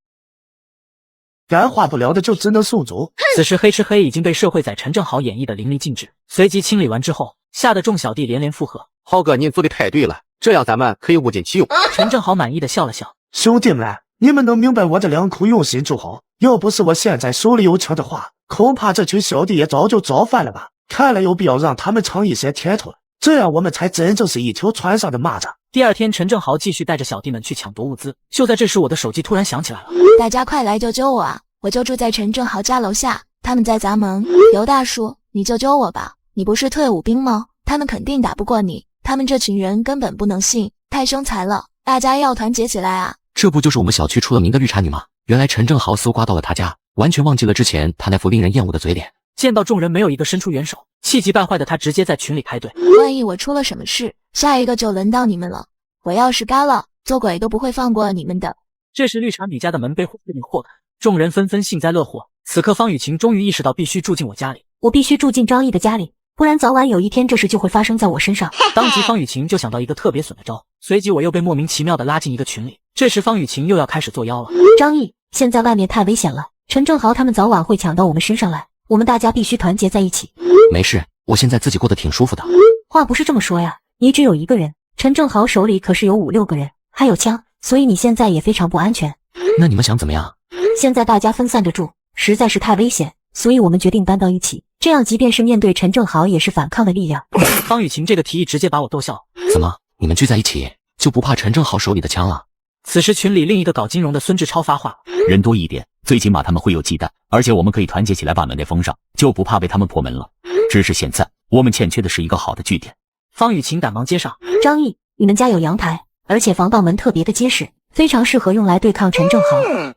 感化不了的就只能送走。此时黑吃黑已经被社会仔陈正豪演绎的淋漓尽致，随即清理完之后，吓得众小弟连连附和：“豪哥，您做的太对了，这样咱们可以物尽其用。”陈正豪满意的笑了笑：“兄弟们，你们能明白我这2口用心就好。要不是我现在手里有枪的话，恐怕这群小弟也早就造反了吧。看来有必要让他们尝一些甜头了。这样我们才真就是一条船上的蚂蚱。第二天，陈正豪继续带着小弟们去抢夺物资。就在这时，我的手机突然响起来了。大家快来救救我啊！我就住在陈正豪家楼下，他们在砸门。尤大叔，你救救我吧！你不是退伍兵吗？他们肯定打不过你，他们这群人根本不能信，太凶残了，大家要团结起来啊！这不就是我们小区出了名的绿茶女吗？原来陈正豪搜刮到了他家，完全忘记了之前他那副令人厌恶的嘴脸。见到众人没有一个伸出援手，气急败坏的他直接在群里开队。万一我出了什么事，下一个就轮到你们了。我要是嘎了，做鬼都不会放过你们的。这时绿茶女家的门被火给豁开，众人纷纷幸灾乐祸。此刻方雨晴终于意识到必须住进我家里，我必须住进张毅的家里，不然早晚有一天这事就会发生在我身上。当即方雨晴就想到一个特别损的招，随即我又被莫名其妙的拉进一个群里。这时方雨晴又要开始作妖了。张毅，现在外面太危险了，陈正豪他们早晚会抢到我们身上来，我们大家必须团结在一起。没事，我现在自己过得挺舒服的。话不是这么说呀，你只有一个人，陈正豪手里可是有5、6个人，还有枪，所以你现在也非常不安全。那你们想怎么样？现在大家分散着住，实在是太危险，所以我们决定搬到一起，这样即便是面对陈正豪也是反抗的力量。方雨晴这个提议直接把我逗笑。怎么，你们聚在一起就不怕陈正豪手里的枪了？此时群里另一个搞金融的孙志超发话了：人多一点，最起码他们会有忌惮，而且我们可以团结起来把门给封上，就不怕被他们破门了。只是现在我们欠缺的是一个好的据点。方雨晴赶忙接上：张毅，你们家有阳台，而且防盗门特别的结实，非常适合用来对抗陈正豪，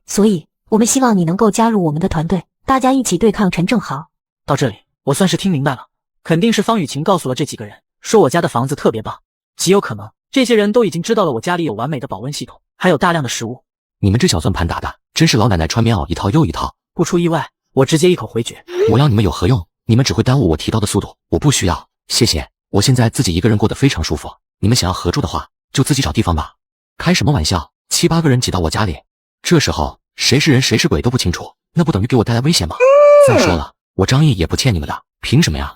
所以我们希望你能够加入我们的团队，大家一起对抗陈正豪。到这里我算是听明白了，肯定是方雨晴告诉了这几个人，说我家的房子特别棒，极有可能这些人都已经知道了我家里有完美的保温系统，还有大量的食物。你们这小算盘打的真是老奶奶穿棉袄一套又一套。不出意外，我直接一口回绝。我要你们有何用？你们只会耽误我提刀的速度，我不需要，谢谢。我现在自己一个人过得非常舒服，你们想要合住的话就自己找地方吧。开什么玩笑，7、8个人挤到我家里，这时候谁是人谁是鬼都不清楚，那不等于给我带来危险吗？再说了，我张毅也不欠你们的，凭什么呀？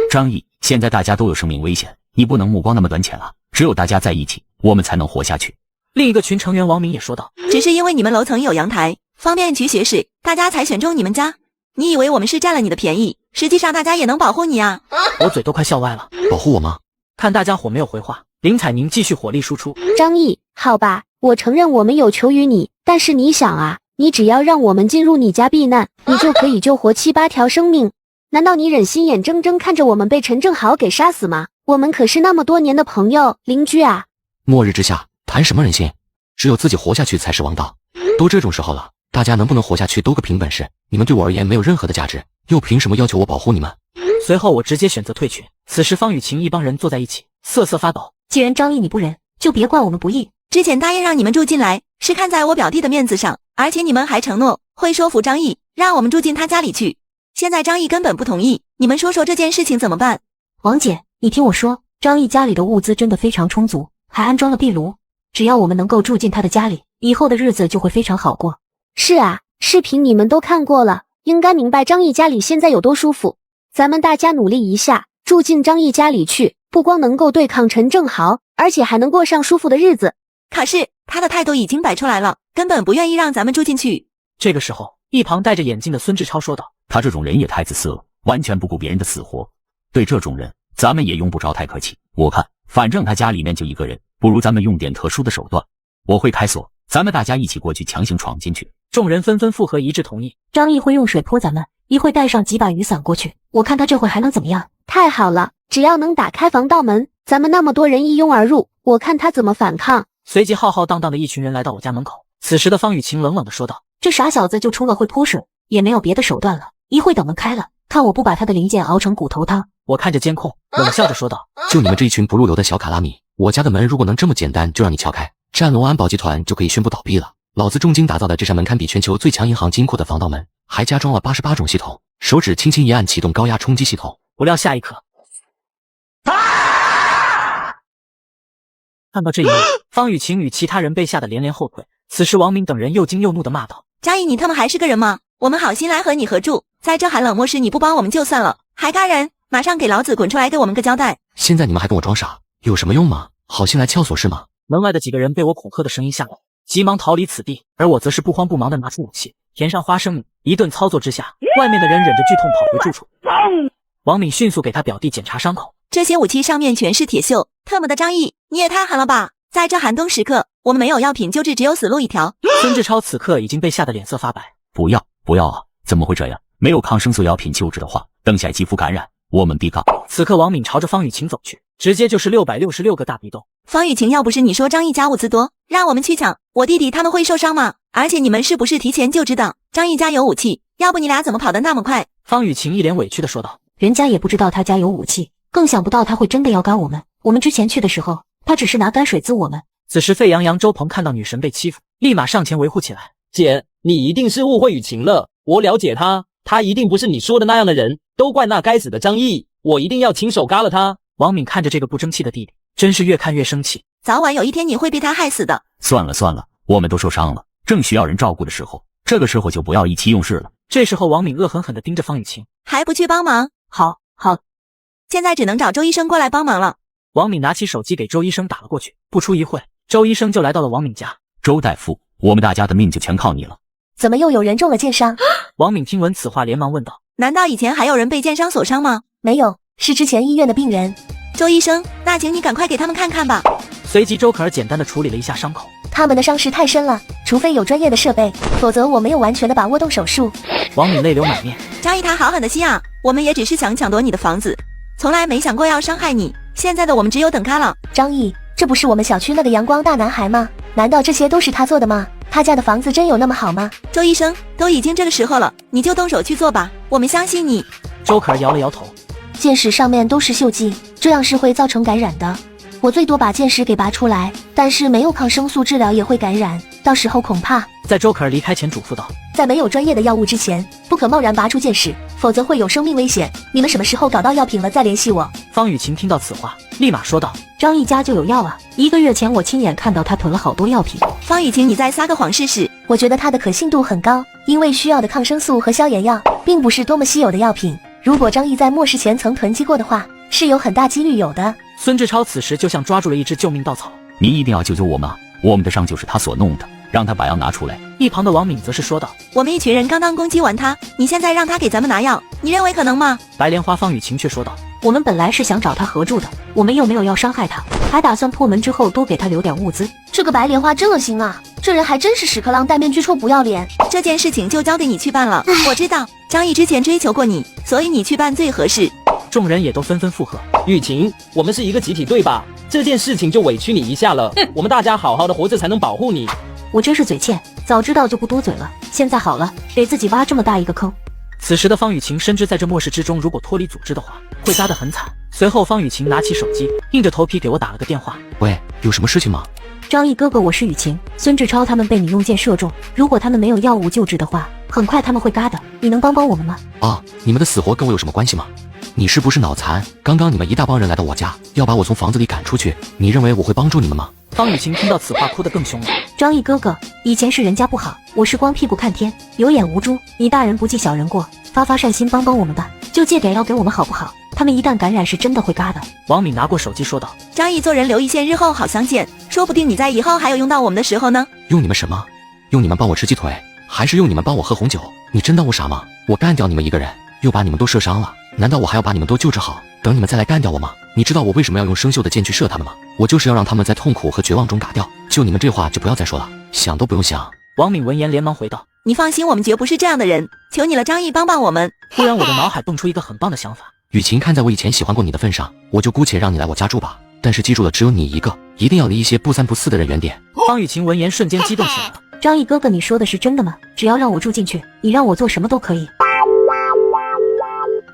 张毅，现在大家都有生命危险，你不能目光那么短浅了，只有大家在一起，我们才能活下去。另一个群成员王明也说道：只是因为你们楼层有阳台，方便去学识，大家才选中你们家。你以为我们是占了你的便宜，实际上大家也能保护你啊。我嘴都快笑歪了。保护我吗？看大家伙没有回话，林采宁继续火力输出。张毅，好吧，我承认我们有求于你，但是你想啊，你只要让我们进入你家避难，你就可以救活7、8条生命。难道你忍心眼睁睁看着我们被陈正豪给杀死吗？我们可是那么多年的朋友邻居啊。末日之下谈什么人性？只有自己活下去才是王道。都这种时候了，大家能不能活下去都个凭本事。你们对我而言没有任何的价值，又凭什么要求我保护你们？随后我直接选择退群。此时方雨晴一帮人坐在一起瑟瑟发抖。既然张毅你不忍，就别怪我们不义。之前答应让你们住进来是看在我表弟的面子上，而且你们还承诺会说服张毅让我们住进他家里去。现在张毅根本不同意，你们说说这件事情怎么办？王姐，你听我说，张毅家里的物资真的非常充足，还安装了壁炉，只要我们能够住进他的家里，以后的日子就会非常好过。是啊，视频你们都看过了，应该明白张毅家里现在有多舒服。咱们大家努力一下，住进张毅家里去，不光能够对抗陈正豪，而且还能过上舒服的日子。可是他的态度已经摆出来了，根本不愿意让咱们住进去。这个时候，一旁戴着眼镜的孙志超说道：他这种人也太自私了，完全不顾别人的死活。对这种人，咱们也用不着太客气。我看，反正他家里面就一个人，不如咱们用点特殊的手段。我会开锁，咱们大家一起过去强行闯进去。众人纷纷附和一致同意。张毅会用水泼咱们，一会带上几把雨伞过去，我看他这会还能怎么样？太好了，只要能打开防盗门，咱们那么多人一拥而入，我看他怎么反抗。随即浩浩荡荡的一群人来到我家门口。此时的方雨晴冷冷地说道：这傻小子就除了会泼水，也没有别的手段了，一会等门开了，看我不把他的零件熬成骨头汤。我看着监控，冷笑着说道：就你们这一群不入流的小卡拉米，我家的门如果能这么简单就让你撬开，战龙安保集团就可以宣布倒闭了。老子重金打造的这扇门堪比全球最强银行金库的防盗门，还加装了88种系统，手指轻轻一按启动高压冲击系统。不料下一刻，看到这一幕，方雨晴与其他人被吓得连连后退。此时王明等人又惊又怒地骂道：张毅，你他妈还是个人吗？我们好心来和你合住，在这寒冷末世你不帮我们就算了，还嘎人，马上给老子滚出来给我们个交代。现在你们还跟我装傻，有什么用吗？好心来撬锁是吗？门外的几个人被我恐吓的声音吓到，急忙逃离此地，而我则是不慌不忙地拿出武器，填上花生米。一顿操作之下，外面的人忍着剧痛跑回住处。王敏迅速给他表弟检查伤口，这些武器上面全是铁锈，特么的张毅，你也太狠了吧！在这寒冬时刻，我们没有药品救治，只有死路一条。孙志超此刻已经被吓得脸色发白。不要啊！怎么会这样？没有抗生素药品救治的话，等下肌肤感染，我们必杠。此刻王敏朝着方雨晴走去，直接就是666个大逼斗。方雨晴，要不是你说张毅家物资多，让我们去抢，我弟弟他们会受伤吗？而且你们是不是提前就知道张毅家有武器？要不你俩怎么跑得那么快？方雨晴一脸委屈地说道：人家也不知道他家有武器，更想不到他会真的要干我们。我们之前去的时候，他只是拿泔水滋我们。此时沸羊羊周鹏看到女神被欺负，立马上前维护起来。姐，你一定是误会雨晴了，我了解他一定不是你说的那样的人，都怪那该死的张毅，我一定要亲手嘎了他。王敏看着这个不争气的弟弟，真是越看越生气。早晚有一天你会被他害死的。算了，我们都受伤了，正需要人照顾的时候，这个时候就不要意气用事了。这时候王敏恶狠狠地盯着方雨晴，还不去帮忙？好，现在只能找周医生过来帮忙了。王敏拿起手机给周医生打了过去，不出一会，周医生就来到了王敏家。周大夫，我们大家的命就全靠你了。怎么又有人中了箭伤？王敏听闻此话，连忙问道：难道以前还有人被箭伤所伤吗？没有，是之前医院的病人。周医生，那请你赶快给他们看看吧。随即周可儿简单的处理了一下伤口。他们的伤势太深了，除非有专业的设备，否则我没有完全的把握动手术。王敏泪流满面。张毅他好狠的心啊，我们也只是想抢夺你的房子，从来没想过要伤害你，现在的我们只有等他了。张毅，这不是我们小区那个阳光大男孩吗？难道这些都是他做的吗？他家的房子真有那么好吗？周医生，都已经这个时候了，你就动手去做吧，我们相信你。周可儿摇了摇头。箭矢上面都是锈迹，这样是会造成感染的。我最多把箭矢给拔出来，但是没有抗生素治疗也会感染，到时候恐怕……在周可儿离开前嘱咐道：在没有专业的药物之前，不可贸然拔出箭矢，否则会有生命危险。你们什么时候搞到药品了再联系我。方雨晴听到此话，立马说道：张毅家就有药啊，1个月前我亲眼看到他囤了好多药品。方雨晴，你再撒个谎试试。我觉得它的可信度很高，因为需要的抗生素和消炎药并不是多么稀有的药品。如果张毅在末世前曾囤积过的话，是有很大几率有的。孙志超此时就像抓住了一只救命稻草。你一定要救救我们啊！我们的伤就是他所弄的，让他把药拿出来。一旁的王敏则是说道：我们一群人刚刚攻击完他，你现在让他给咱们拿药，你认为可能吗？白莲花方雨晴却说道：我们本来是想找他合住的，我们又没有要伤害他，还打算破门之后多给他留点物资。这个白莲花真恶心啊，这人还真是屎壳郎戴面具臭不要脸。这件事情就交给你去办了。我知道张毅之前追求过你，所以你去办最合适。众人也都纷纷附和。雨晴，我们是一个集体对吧？这件事情就委屈你一下了，我们大家好好的活着才能保护你。我真是嘴欠，早知道就不多嘴了。现在好了，给自己挖这么大一个坑。此时的方雨晴深知在这末世之中，如果脱离组织的话，会嘎得很惨。随后方雨晴拿起手机，硬着头皮给我打了个电话。喂，有什么事情吗？张毅哥哥，我是雨晴。孙志超他们被你用箭射中，如果他们没有药物救治的话，很快他们会嘎的。你能帮帮我们吗？啊，你们的死活跟我有什么关系吗？你是不是脑残？刚刚你们一大帮人来到我家，要把我从房子里赶出去，你认为我会帮助你们吗？方雨晴听到此话哭得更凶了。张毅哥哥，以前是人家不好，我是光屁股看天，有眼无珠，你大人不计小人过，发善心帮帮我们吧，就借点药给我们好不好？他们一旦感染是真的会嘎的。王敏拿过手机说道：张毅做人留一线，日后好相见，说不定你在以后还有用到我们的时候呢。用你们什么？用你们帮我吃鸡腿，还是用你们帮我喝红酒？你真当我傻吗？我干掉你们一个人，又把你们都射伤了，难道我还要把你们都救治好，等你们再来干掉我吗？你知道我为什么要用生锈的箭去射他们吗？我就是要让他们在痛苦和绝望中嘎掉。就你们这话就不要再说了，想都不用想。王敏闻言连忙回道：你放心，我们绝不是这样的人，求你了，张毅，帮帮我们。突然我的脑海蹦出一个很棒的想法。雨晴，看在我以前喜欢过你的份上，我就姑且让你来我家住吧。但是记住了，只有你一个，一定要离一些不三不四的人远点。方雨晴闻言瞬间激动起来了。张毅哥哥，你说的是真的吗？只要让我住进去，你让我做什么都可以。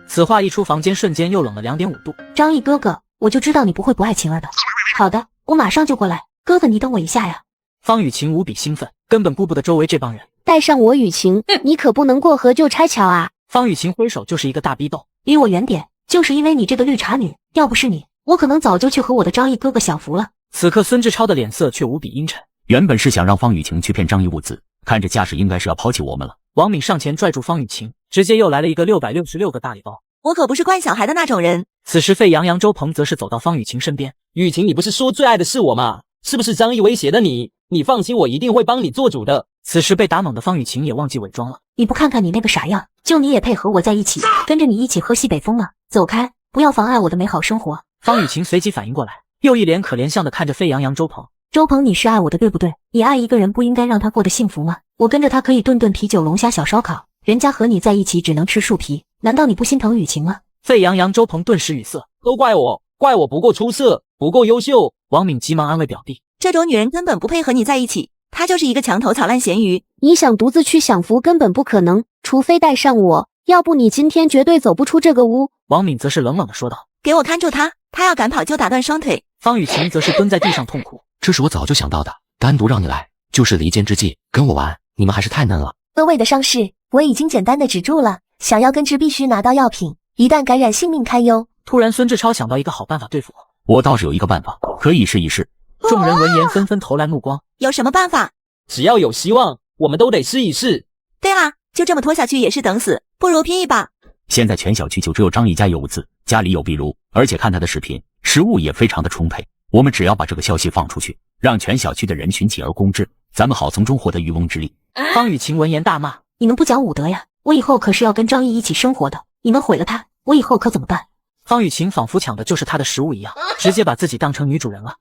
此话一出，房间瞬间又冷了2.5度。张毅哥哥，我就知道你不会不爱晴儿的。好的，我马上就过来。哥哥，你等我一下呀。方雨晴无比兴奋，根本顾不得周围这帮人。带上我雨晴，你可不能过河就拆桥啊！方雨晴挥手就是一个大逼斗。离我远点，就是因为你这个绿茶女，要不是你，我可能早就去和我的张毅哥哥享福了。此刻孙志超的脸色却无比阴沉。原本是想让方雨晴去骗张毅物资，看这架势应该是要抛弃我们了。王敏上前拽住方雨晴，直接又来了一个666个大礼包。我可不是惯小孩的那种人。此时沸羊羊周鹏则是走到方雨晴身边。雨晴，你不是说最爱的是我吗？是不是张毅威胁的你？你放心，我一定会帮你做主的。此时被打懵的方雨晴也忘记伪装了。你不看看你那个傻样，就你也配和我在一起，跟着你一起喝西北风吗？走开，不要妨碍我的美好生活。方雨晴随即反应过来，又一脸可怜相的看着沸羊羊周鹏。周鹏，你是爱我的对不对？你爱一个人不应该让他过得幸福吗？我跟着他可以顿顿啤酒龙虾小烧烤，人家和你在一起只能吃树皮，难道你不心疼雨晴吗？沸羊羊周鹏顿时语塞，都怪我不够出色，不够优秀。王敏急忙安慰表弟，这种女人根本不配和你在一起，她就是一个墙头草烂咸鱼。你想独自去享福根本不可能，除非带上我，要不你今天绝对走不出这个屋。王敏则是冷冷地说道，给我看住他，他要赶跑就打断双腿。方雨晴则是蹲在地上痛哭，这是我早就想到的，单独让你来就是离间之计，跟我玩你们还是太嫩了。各位的伤势我已经简单的止住了，想要根治必须拿到药品，一旦感染性命堪忧。突然孙志超想到一个好办法对付我倒是有一个办法，可以试一试。众人闻言纷纷投来目光。有什么办法？只要有希望，我们都得试一试。对啦，就这么拖下去也是等死，不如拼一把。现在全小区就只有张毅家有物资，家里有壁炉，而且看他的视频，食物也非常的充沛。我们只要把这个消息放出去，让全小区的人群起而攻之，咱们好从中获得渔翁之利。方雨晴闻言大骂，你们不讲武德呀！我以后可是要跟张毅一起生活的，你们毁了他，我以后可怎么办？方雨晴仿佛抢的就是他的食物一样，直接把自己当成女主人了。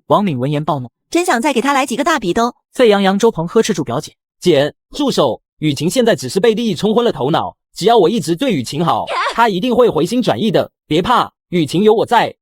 王敏闻言暴怒，真想再给他来几个大笔兜。沸羊羊周鹏呵斥住表姐，姐住手！雨晴现在只是被利益冲昏了头脑，只要我一直对雨晴好，她一定会回心转意的，别怕，雨晴有我在。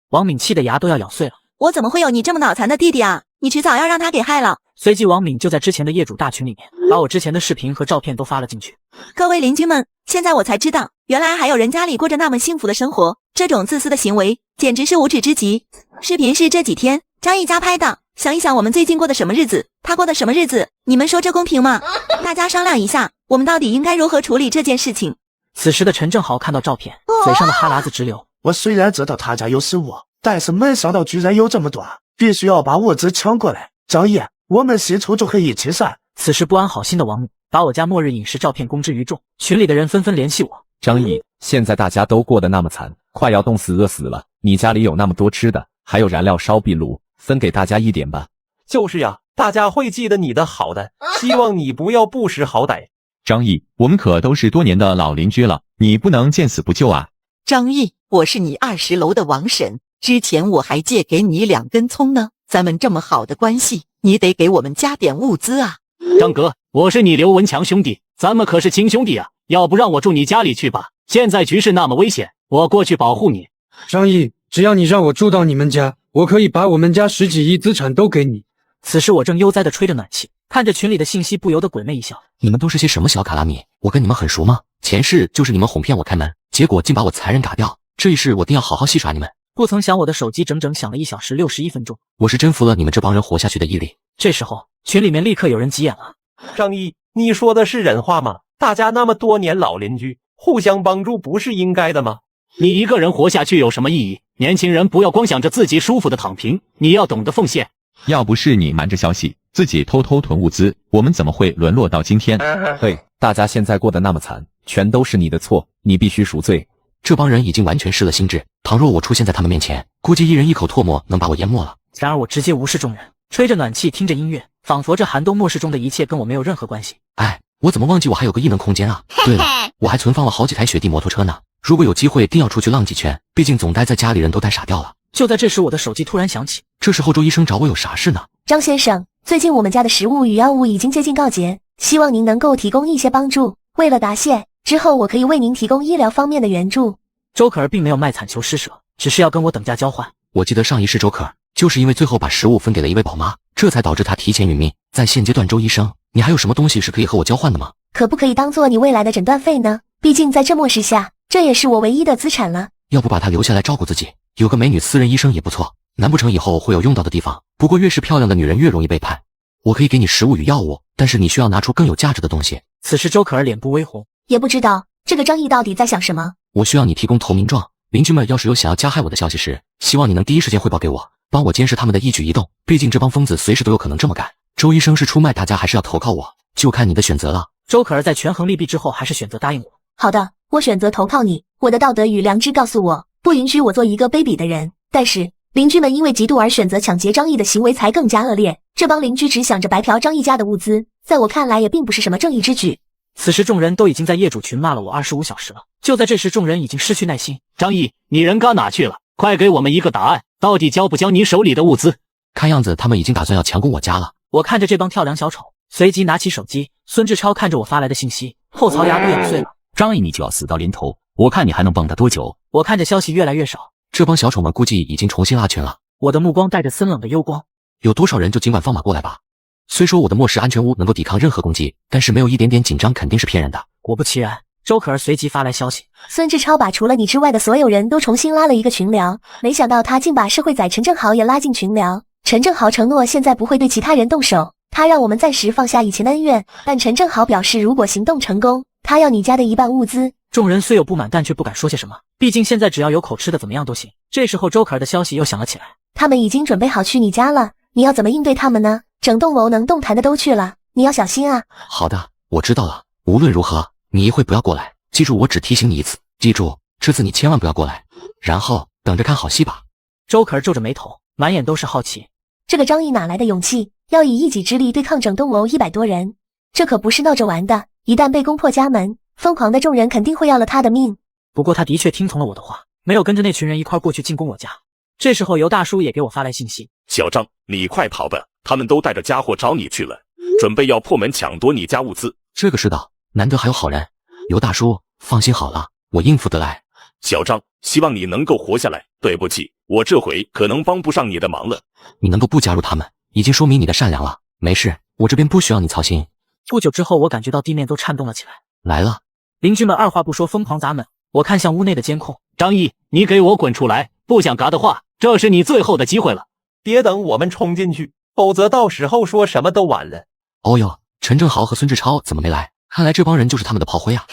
王敏气得牙都要咬碎了，我怎么会有你这么脑残的弟弟啊？你迟早要让他给害了。随即王敏就在之前的业主大群里面把我之前的视频和照片都发了进去。各位邻居们，现在我才知道，原来还有人家里过着那么幸福的生活，这种自私的行为简直是无耻之极。视频是这几天张毅家拍的，想一想我们最近过的什么日子，他过的什么日子，你们说这公平吗？大家商量一下，我们到底应该如何处理这件事情。此时的陈正豪看到照片，嘴上的哈喇子直流。我虽然知道他家有食物，但是没想到居然有这么多，必须要把物资抢过来。张毅，我们西出就可以一起散。此时不安好心的王敏把我家末日饮食照片公之于众，群里的人纷纷联系我。张毅，现在大家都过得那么惨，快要冻死饿死了，你家里有那么多吃的，还有燃料烧壁炉，分给大家一点吧。就是呀，大家会记得你的好的，希望你不要不识好歹。张毅，我们可都是多年的老邻居了，你不能见死不救啊！张毅，我是你20楼的王婶，之前我还借给你2根葱呢，咱们这么好的关系，你得给我们加点物资啊！张哥，我是你刘文强兄弟，咱们可是亲兄弟啊，要不让我住你家里去吧？现在局势那么危险，我过去保护你。张毅，只要你让我住到你们家，我可以把我们家10几亿资产都给你。此时我正悠哉地吹着暖气，看着群里的信息不由得鬼魅一笑。你们都是些什么小卡拉米？我跟你们很熟吗？前世就是你们哄骗我开门，结果竟把我残忍打掉，这一世我定要好好戏耍你们。不曾想我的手机整整响了1小时61分钟，我是真服了你们这帮人活下去的毅力。这时候群里面立刻有人急眼了，张毅，你说的是人话吗？大家那么多年老邻居，互相帮助不是应该的吗？你一个人活下去有什么意义？年轻人不要光想着自己舒服的躺平，你要懂得奉献。要不是你瞒着消息，自己偷偷囤物资，我们怎么会沦落到今天？对，大家现在过得那么惨，全都是你的错，你必须赎罪。这帮人已经完全失了心智，倘若我出现在他们面前，估计一人一口唾沫能把我淹没了。然而我直接无视众人，吹着暖气，听着音乐，仿佛这寒冬末世中的一切跟我没有任何关系。哎，我怎么忘记我还有个异能空间啊？对了，我还存放了好几台雪地摩托车呢，如果有机会定要出去浪几圈，毕竟总待在家里人都待傻掉了。就在这时，我的手机突然响起，这时候周医生找我有啥事呢？张先生，最近我们家的食物与药物已经接近告竭，希望您能够提供一些帮助。为了答谢，之后我可以为您提供医疗方面的援助。周可儿并没有卖惨求施舍，只是要跟我等价交换。我记得上一世周可儿就是因为最后把食物分给了一位宝妈，这才导致她提前殒命。在现阶段，周医生，你还有什么东西是可以和我交换的吗？可不可以当做你未来的诊断费呢？毕竟在这末世下，这也是我唯一的资产了。要不把她留下来照顾自己，有个美女私人医生也不错，难不成以后会有用到的地方？不过越是漂亮的女人越容易背叛。我可以给你食物与药物，但是你需要拿出更有价值的东西。此时周可儿脸部微红，也不知道这个张毅到底在想什么。我需要你提供投名状，邻居们要是有想要加害我的消息时，希望你能第一时间汇报给我，帮我监视他们的一举一动，毕竟这帮疯子随时都有可能这么干。周医生是出卖大家还是要投靠我，就看你的选择了。周可儿在权衡利弊之后，还是选择答应我。好的，我选择投靠你。我的道德与良知告诉我，不允许我做一个卑鄙的人。但是邻居们因为嫉妒而选择抢劫张毅的行为才更加恶劣。这帮邻居只想着白嫖张毅家的物资，在我看来也并不是什么正义之举。此时众人都已经在业主群骂了我25小时了。就在这时，众人已经失去耐心。张毅，你人嘎哪去了？快给我们一个答案，到底交不交你手里的物资？看样子他们已经打算要强攻我家了。我看着这帮跳梁小丑，随即拿起手机。孙志超看着我发来的信息，后槽牙都咬碎了。张毅，你就要死到临头，我看你还能蹦跶多久？我看着消息越来越少，这帮小丑们估计已经重新拉群了。我的目光带着森冷的幽光，有多少人就尽管放马过来吧。虽说我的末世安全屋能够抵抗任何攻击，但是没有一点点紧张肯定是骗人的。果不其然，周可儿随即发来消息，孙志超把除了你之外的所有人都重新拉了一个群聊，没想到他竟把社会仔陈正豪也拉进群聊。陈正豪承诺现在不会对其他人动手，他让我们暂时放下以前的恩怨，但陈正豪表示如果行动成功，他要你家的一半物资。众人虽有不满，但却不敢说些什么，毕竟现在只要有口吃的怎么样都行。这时候周可儿的消息又响了起来，他们已经准备好去你家了，你要怎么应对他们呢？整栋楼能动弹的都去了，你要小心啊。好的，我知道了。无论如何，你一会不要过来，记住我只提醒你一次，记住这次你千万不要过来，然后等着看好戏吧。周可儿皱着眉头，满眼都是好奇。这个张毅哪来的勇气，要以一己之力对抗整栋楼100多人？这可不是闹着玩的，一旦被攻破家门，疯狂的众人肯定会要了他的命。不过他的确听从了我的话，没有跟着那群人一块过去进攻我家。这时候尤大叔也给我发来信息，小张，你快跑吧，他们都带着家伙找你去了，准备要破门抢夺你家物资。这个世道难得还有好人，尤大叔放心好了，我应付得来。小张，希望你能够活下来。对不起，我这回可能帮不上你的忙了。你能够不加入他们，已经说明你的善良了。没事，我这边不需要你操心。不久之后，我感觉到地面都颤动了起来。来了，邻居们二话不说疯狂砸门。我看向屋内的监控，张毅，你给我滚出来！不想嘎的话，这是你最后的机会了。别等我们冲进去，否则到时候说什么都晚了。哦哟，陈正豪和孙志超怎么没来？看来这帮人就是他们的炮灰啊。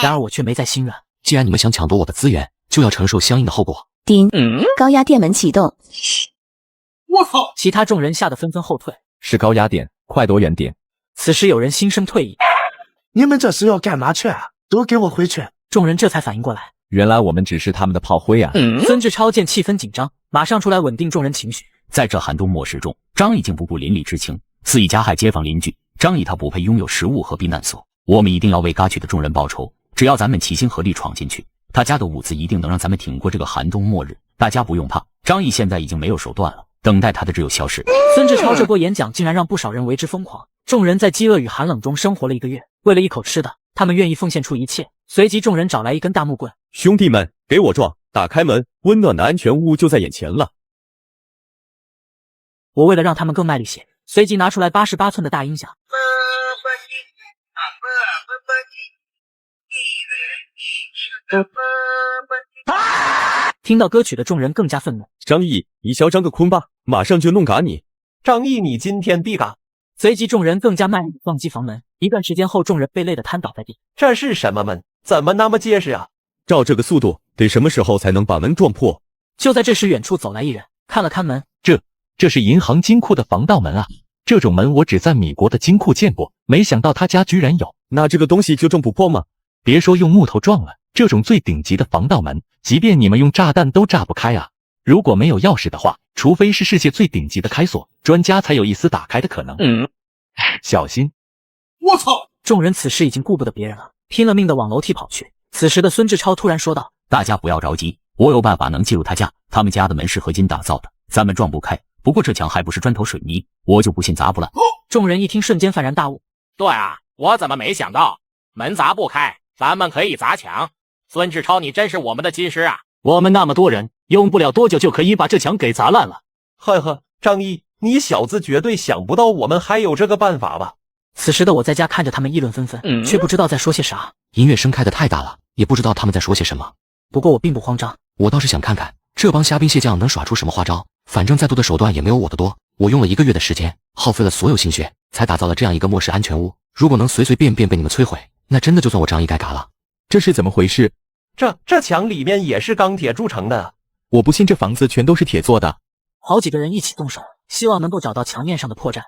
然而我却没再心软。既然你们想抢夺我的资源，就要承受相应的后果。叮，高压电门启动。我操！其他众人吓得纷纷后退。是高压电，快躲远点。此时有人心生退意，你们这是要干嘛去啊？都给我回去！众人这才反应过来，原来我们只是他们的炮灰啊！孙志超见气氛紧张，马上出来稳定众人情绪。在这寒冬末世中，张毅竟不顾邻里之情，肆意加害街坊邻居。张毅他不配拥有食物和避难所，我们一定要为嘎去的众人报仇。只要咱们齐心合力闯进去，他家的物资一定能让咱们挺过这个寒冬末日。大家不用怕，张毅现在已经没有手段了，等待他的只有消失。孙志超这波演讲竟然让不少人为之疯狂。众人在饥饿与寒冷中生活了1个月，为了一口吃的，他们愿意奉献出一切。随即众人找来一根大木棍，兄弟们，给我撞！打开门，温暖的安全屋就在眼前了。我为了让他们更卖力些，随即拿出来88寸的大音响。听到歌曲的众人更加愤怒。张毅，你嚣张个坤吧，马上就弄嘎你！张毅，你今天必嘎！随即众人更加卖力撞击房门。一段时间后，众人被累得瘫倒在地。这是什么门？怎么那么结实啊？照这个速度，得什么时候才能把门撞破？就在这时，远处走来一人，看了看门，这是银行金库的防盗门啊！这种门我只在米国的金库见过，没想到他家居然有。那这个东西就撞不破吗？别说用木头撞了，这种最顶级的防盗门，即便你们用炸弹都炸不开啊！如果没有钥匙的话，除非是世界最顶级的开锁，专家才有一丝打开的可能。小心！我操！众人此时已经顾不得别人了，拼了命的往楼梯跑去。此时的孙志超突然说道：“大家不要着急，我有办法能进入他家。他们家的门是合金打造的，咱们撞不开。不过这墙还不是砖头水泥，我就不信砸不烂。”众人一听，瞬间幡然大悟。对啊，我怎么没想到门砸不开，咱们可以砸墙。孙志超，你真是我们的金师啊！我们那么多人，用不了多久就可以把这墙给砸烂了。呵呵，张毅，你小子绝对想不到我们还有这个办法吧？此时的我在家看着他们议论纷纷，却不知道在说些啥。音乐声开得太大了，也不知道他们在说些什么。不过我并不慌张，我倒是想看看这帮虾兵蟹将能耍出什么花招。反正再多的手段也没有我的多。我用了1个月的时间，耗费了所有心血，才打造了这样一个末世安全屋。如果能随随便便被你们摧毁，那真的就算我张毅该嘎了。这是怎么回事？这墙里面也是钢铁铸成的。我不信这房子全都是铁做的。好几个人一起动手，希望能够找到墙面上的破绽。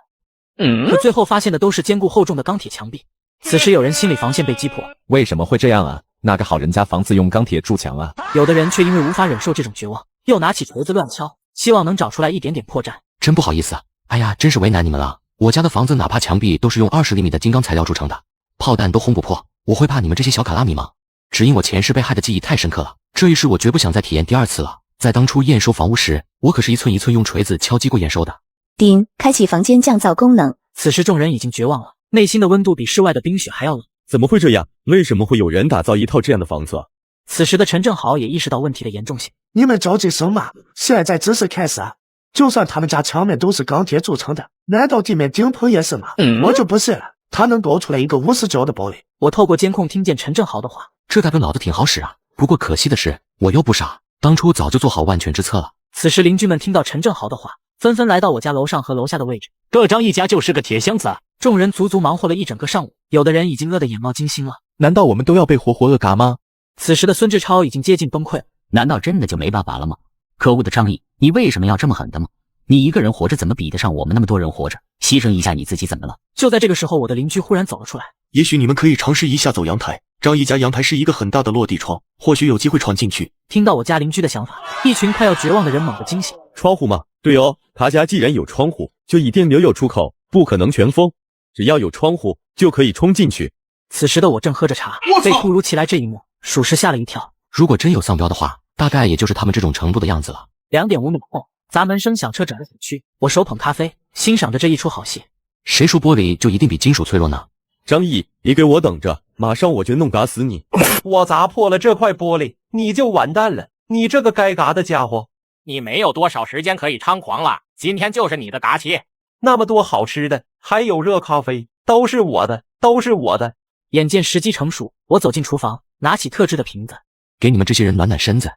可最后发现的都是坚固厚重的钢铁墙壁。此时有人心理防线被击破。为什么会这样啊？那个好人家房子用钢铁筑墙啊。有的人却因为无法忍受这种绝望，又拿起锤子乱敲，希望能找出来一点点破绽。真不好意思啊，哎呀，真是为难你们了。我家的房子哪怕墙壁都是用20厘米的金刚材料铸成的，炮弹都轰不破，我会怕你们这些小卡拉米吗？只因我前世被害的记忆太深刻了，这一世我绝不想再体验第二次了。在当初验收房屋时，我可是一寸一寸用锤子敲击过验收的。丁，开启房间降噪功能。此时众人已经绝望了，内心的温度比室外的冰雪还要冷。怎么会这样？为什么会有人打造一套这样的房子？此时的陈正豪也意识到问题的严重性。你们着急什么？现在只是开始啊！就算他们家墙面都是钢铁铸成的，难道地面顶棚也是吗？我就不信了，他能搞出来一个50角的玻璃。我透过监控听见陈正豪的话，这大哥脑子挺好使啊，不过可惜的是，我又不傻，当初早就做好万全之策了。此时邻居们听到陈正豪的话，纷纷来到我家楼上和楼下的位置。这张一家就是个铁箱子啊！众人足足忙活了一整个上午，有的人已经饿得眼冒金星了。难道我们都要被活活饿嘎吗？此时的孙志超已经接近崩溃。难道真的就没办法了吗？可恶的张毅，你为什么要这么狠的吗？你一个人活着怎么比得上我们那么多人活着？牺牲一下你自己怎么了？就在这个时候，我的邻居忽然走了出来。也许你们可以尝试一下走阳台，张毅家阳台是一个很大的落地窗，或许有机会闯进去。听到我家邻居的想法，一群快要绝望的人猛地惊醒。窗户吗？对哦，他家既然有窗户，就一定留有出口，不可能全封。只要有窗户，就可以冲进去。此时的我正喝着茶，被突如其来这一幕，属实吓了一跳。如果真有丧标的话，大概也就是他们这种程度的样子了。2点5秒后，砸门声响，车转了小区。我手捧咖啡，欣赏着这一出好戏。谁说玻璃就一定比金属脆弱呢？张毅，你给我等着，马上我就弄嘎死你！我砸破了这块玻璃，你就完蛋了！你这个该嘎的家伙！你没有多少时间可以猖狂了，今天就是你的嘎期。那么多好吃的，还有热咖啡，都是我的，都是我的。眼见时机成熟，我走进厨房，拿起特制的瓶子，给你们这些人暖暖身子。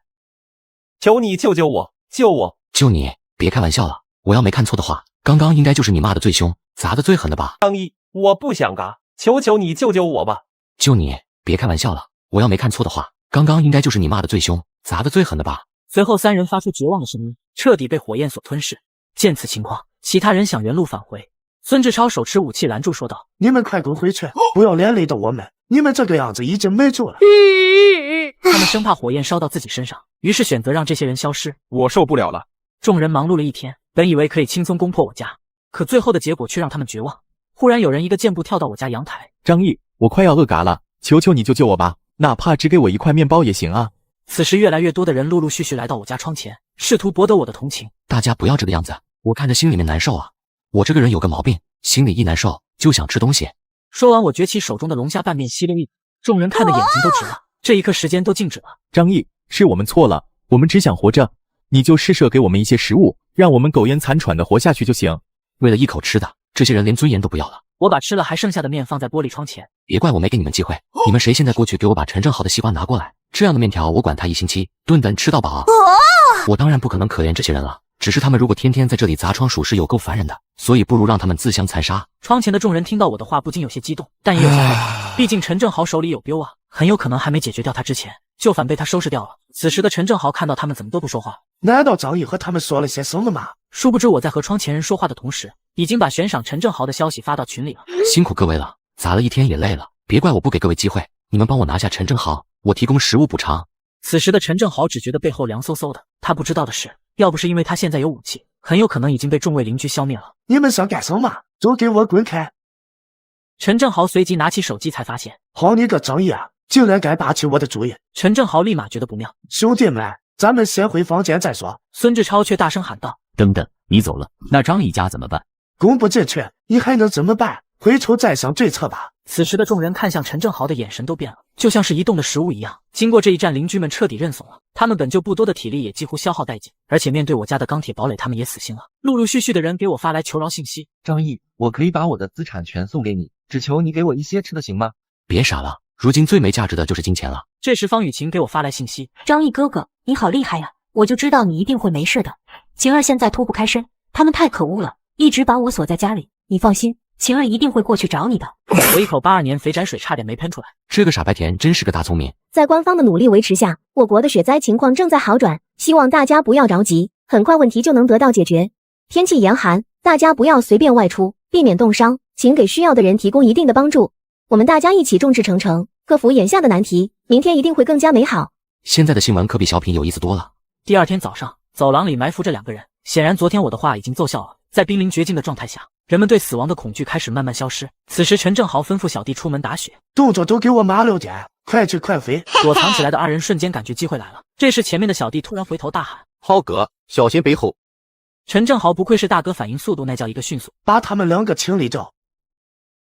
求你救救我，救我！救你？别开玩笑了，我要没看错的话，刚刚应该就是你骂的最凶，砸的最狠的吧？张毅，我不想嘎，求求你救救我吧！救你？别开玩笑了，我要没看错的话，刚刚应该就是你骂的最凶，砸的最狠的吧？随后3人发出绝望的声音，彻底被火焰所吞噬。见此情况，其他人想原路返回。孙志超手持武器拦住，说道：“你们快滚回去，不要连累到我们！你们这个样子已经没救了。”他们生怕火焰烧到自己身上，于是选择让这些人消失。我受不了了。众人忙碌了一天，本以为可以轻松攻破我家，可最后的结果却让他们绝望。忽然有人一个箭步跳到我家阳台。张毅，我快要饿嘎了，求求你就救我吧，哪怕只给我1块面包也行啊！此时越来越多的人陆陆续续来到我家窗前，试图博得我的同情。大家不要这个样子，我看着心里面难受啊。我这个人有个毛病，心里一难受就想吃东西。说完，我举起手中的龙虾拌面吸了一口，众人看的眼睛都直了。这一刻时间都静止了。张毅，是我们错了，我们只想活着，你就施舍给我们一些食物，让我们苟延残喘的活下去就行。为了一口吃的，这些人连尊严都不要了。我把吃了还剩下的面放在玻璃窗前。别怪我没给你们机会，你们谁现在过去给我把陈正豪的西瓜拿过来？这样的面条我管他1星期，顿顿吃到饱。我当然不可能可怜这些人了，只是他们如果天天在这里砸窗，属实有够烦人的，所以不如让他们自相残杀。窗前的众人听到我的话，不禁有些激动，但也有些害怕。毕竟陈正豪手里有镖啊，很有可能还没解决掉他之前，就反被他收拾掉了。此时的陈正豪看到他们怎么都不说话。难道张毅和他们说了些什么吗？殊不知我在和窗前人说话的同时，已经把悬赏陈正豪的消息发到群里了。辛苦各位了，砸了一天也累了，别怪我不给各位机会，你们帮我拿下陈正豪，我提供食物补偿。此时的陈正豪只觉得背后凉飕飕的，他不知道的是，要不是因为他现在有武器，很有可能已经被众位邻居消灭了。你们想干什么？都给我滚开！陈正豪随即拿起手机，才发现，好你个张毅啊，竟然敢打起我的主意！陈正豪立马觉得不妙，兄弟们，咱们先回房间再说。孙志超却大声喊道：“等等，你走了，那张毅家怎么办？攻不进去，你还能怎么办？回头再想对策吧。”此时的众人看向陈正豪的眼神都变了，就像是移动的食物一样。经过这一战，邻居们彻底认怂了，他们本就不多的体力也几乎消耗殆尽，而且面对我家的钢铁堡垒，他们也死心了。陆陆续续的人给我发来求饶信息：“张毅，我可以把我的资产全送给你，只求你给我一些吃的行吗？”别傻了，如今最没价值的就是金钱了。这时方雨晴给我发来信息：“张毅哥哥，你好厉害呀！我就知道你一定会没事的。晴儿现在脱不开身，他们太可恶了，一直把我锁在家里。你放心，晴儿一定会过去找你的。”我一口82年肥宅水差点没喷出来。这个傻白甜真是个大聪明。在官方的努力维持下，我国的雪灾情况正在好转，希望大家不要着急，很快问题就能得到解决。天气严寒，大家不要随便外出，避免冻伤，请给需要的人提供一定的帮助。我们大家一起众志成城，克服眼下的难题，明天一定会更加美好。现在的新闻可比小品有意思多了。第二天早上，走廊里埋伏着2个人，显然昨天我的话已经奏效了。在濒临绝境的状态下，人们对死亡的恐惧开始慢慢消失。此时，陈正豪吩咐小弟出门打雪，动作都给我麻溜点，快去快回！躲藏起来的二人瞬间感觉机会来了。这时，前面的小弟突然回头大喊：“浩哥，小心背后！”陈正豪不愧是大哥，反应速度那叫一个迅速，把他们两个清理掉。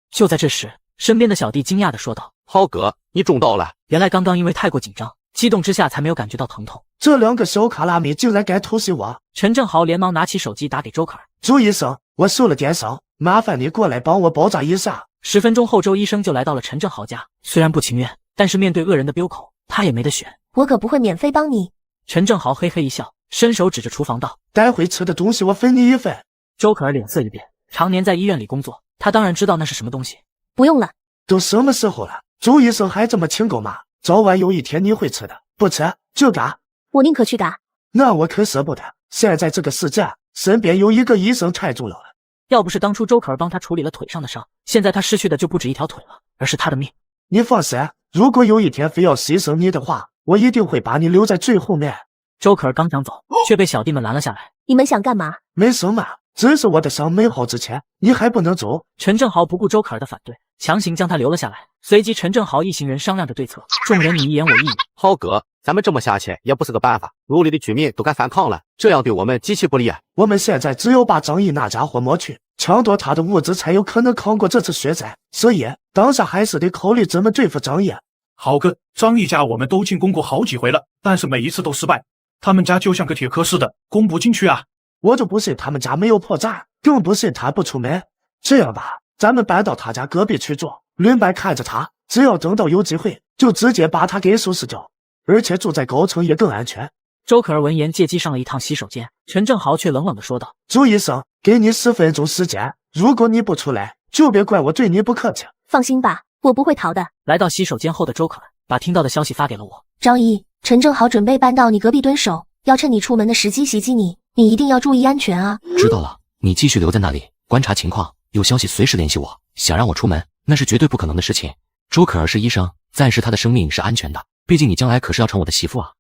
就在这时，身边的小弟惊讶地说道：“浩哥，你中刀了！”原来刚刚因为太过紧张，激动之下才没有感觉到疼痛。这两个小卡拉米竟然敢偷袭我！陈正豪连忙拿起手机打给周可儿：“周医生，我受了点伤，麻烦你过来帮我包扎一下。”10分钟后，周医生就来到了陈正豪家。虽然不情愿，但是面对恶人的标口，他也没得选。我可不会免费帮你。陈正豪嘿嘿一笑，伸手指着厨房道：“待会吃的东西我分你一份。”周可儿脸色一变，常年在医院里工作，他当然知道那是什么东西。不用了。都什么时候了，周医生还这么清高吗？早晚有一天你会吃的，不吃就嘎。我宁可去嘎。那我可舍不得。现在这个世界，身边有一个医生太重要了。要不是当初周可儿帮他处理了腿上的伤，现在他失去的就不止一条腿了，而是他的命。你放心，如果有一天非要牺牲你的话，我一定会把你留在最后面。周可儿刚想走，却被小弟们拦了下来。你们想干嘛？没什么，只是我的伤没好之前，你还不能走。陈正豪不顾周可儿的反对，强行将他留了下来。随即，陈正豪一行人商量着对策，众人你一言我一语。浩哥，咱们这么下去也不是个办法，楼里的居民都敢反抗了，这样对我们极其不利。我们现在只有把张毅那家伙抹去，抢夺他的物资，才有可能扛过这次血灾。所以当下还是得考虑怎么对付张毅。浩哥，张毅家我们都进攻过好几回了，但是每一次都失败。他们家就像个铁壳似的，攻不进去啊！我就不信他们家没有破绽，更不信他不出门。这样吧，咱们搬到他家隔壁去住，轮班看着他，只要等到有机会，就直接把他给收拾掉。而且住在高层也更安全。周可儿闻言借机上了一趟洗手间，陈正豪却冷冷地说道：“周医生，给你10分钟时间，如果你不出来，就别怪我对你不客气。”放心吧，我不会逃的。来到洗手间后的周可儿把听到的消息发给了我。张毅，陈正豪准备搬到你隔壁蹲守，要趁你出门的时机袭击你，你一定要注意安全啊！知道了，你继续留在那里观察情况，有消息随时联系我。想让我出门，那是绝对不可能的事情。周可儿是医生，暂时她的生命是安全的，毕竟你将来可是要成我的媳妇啊！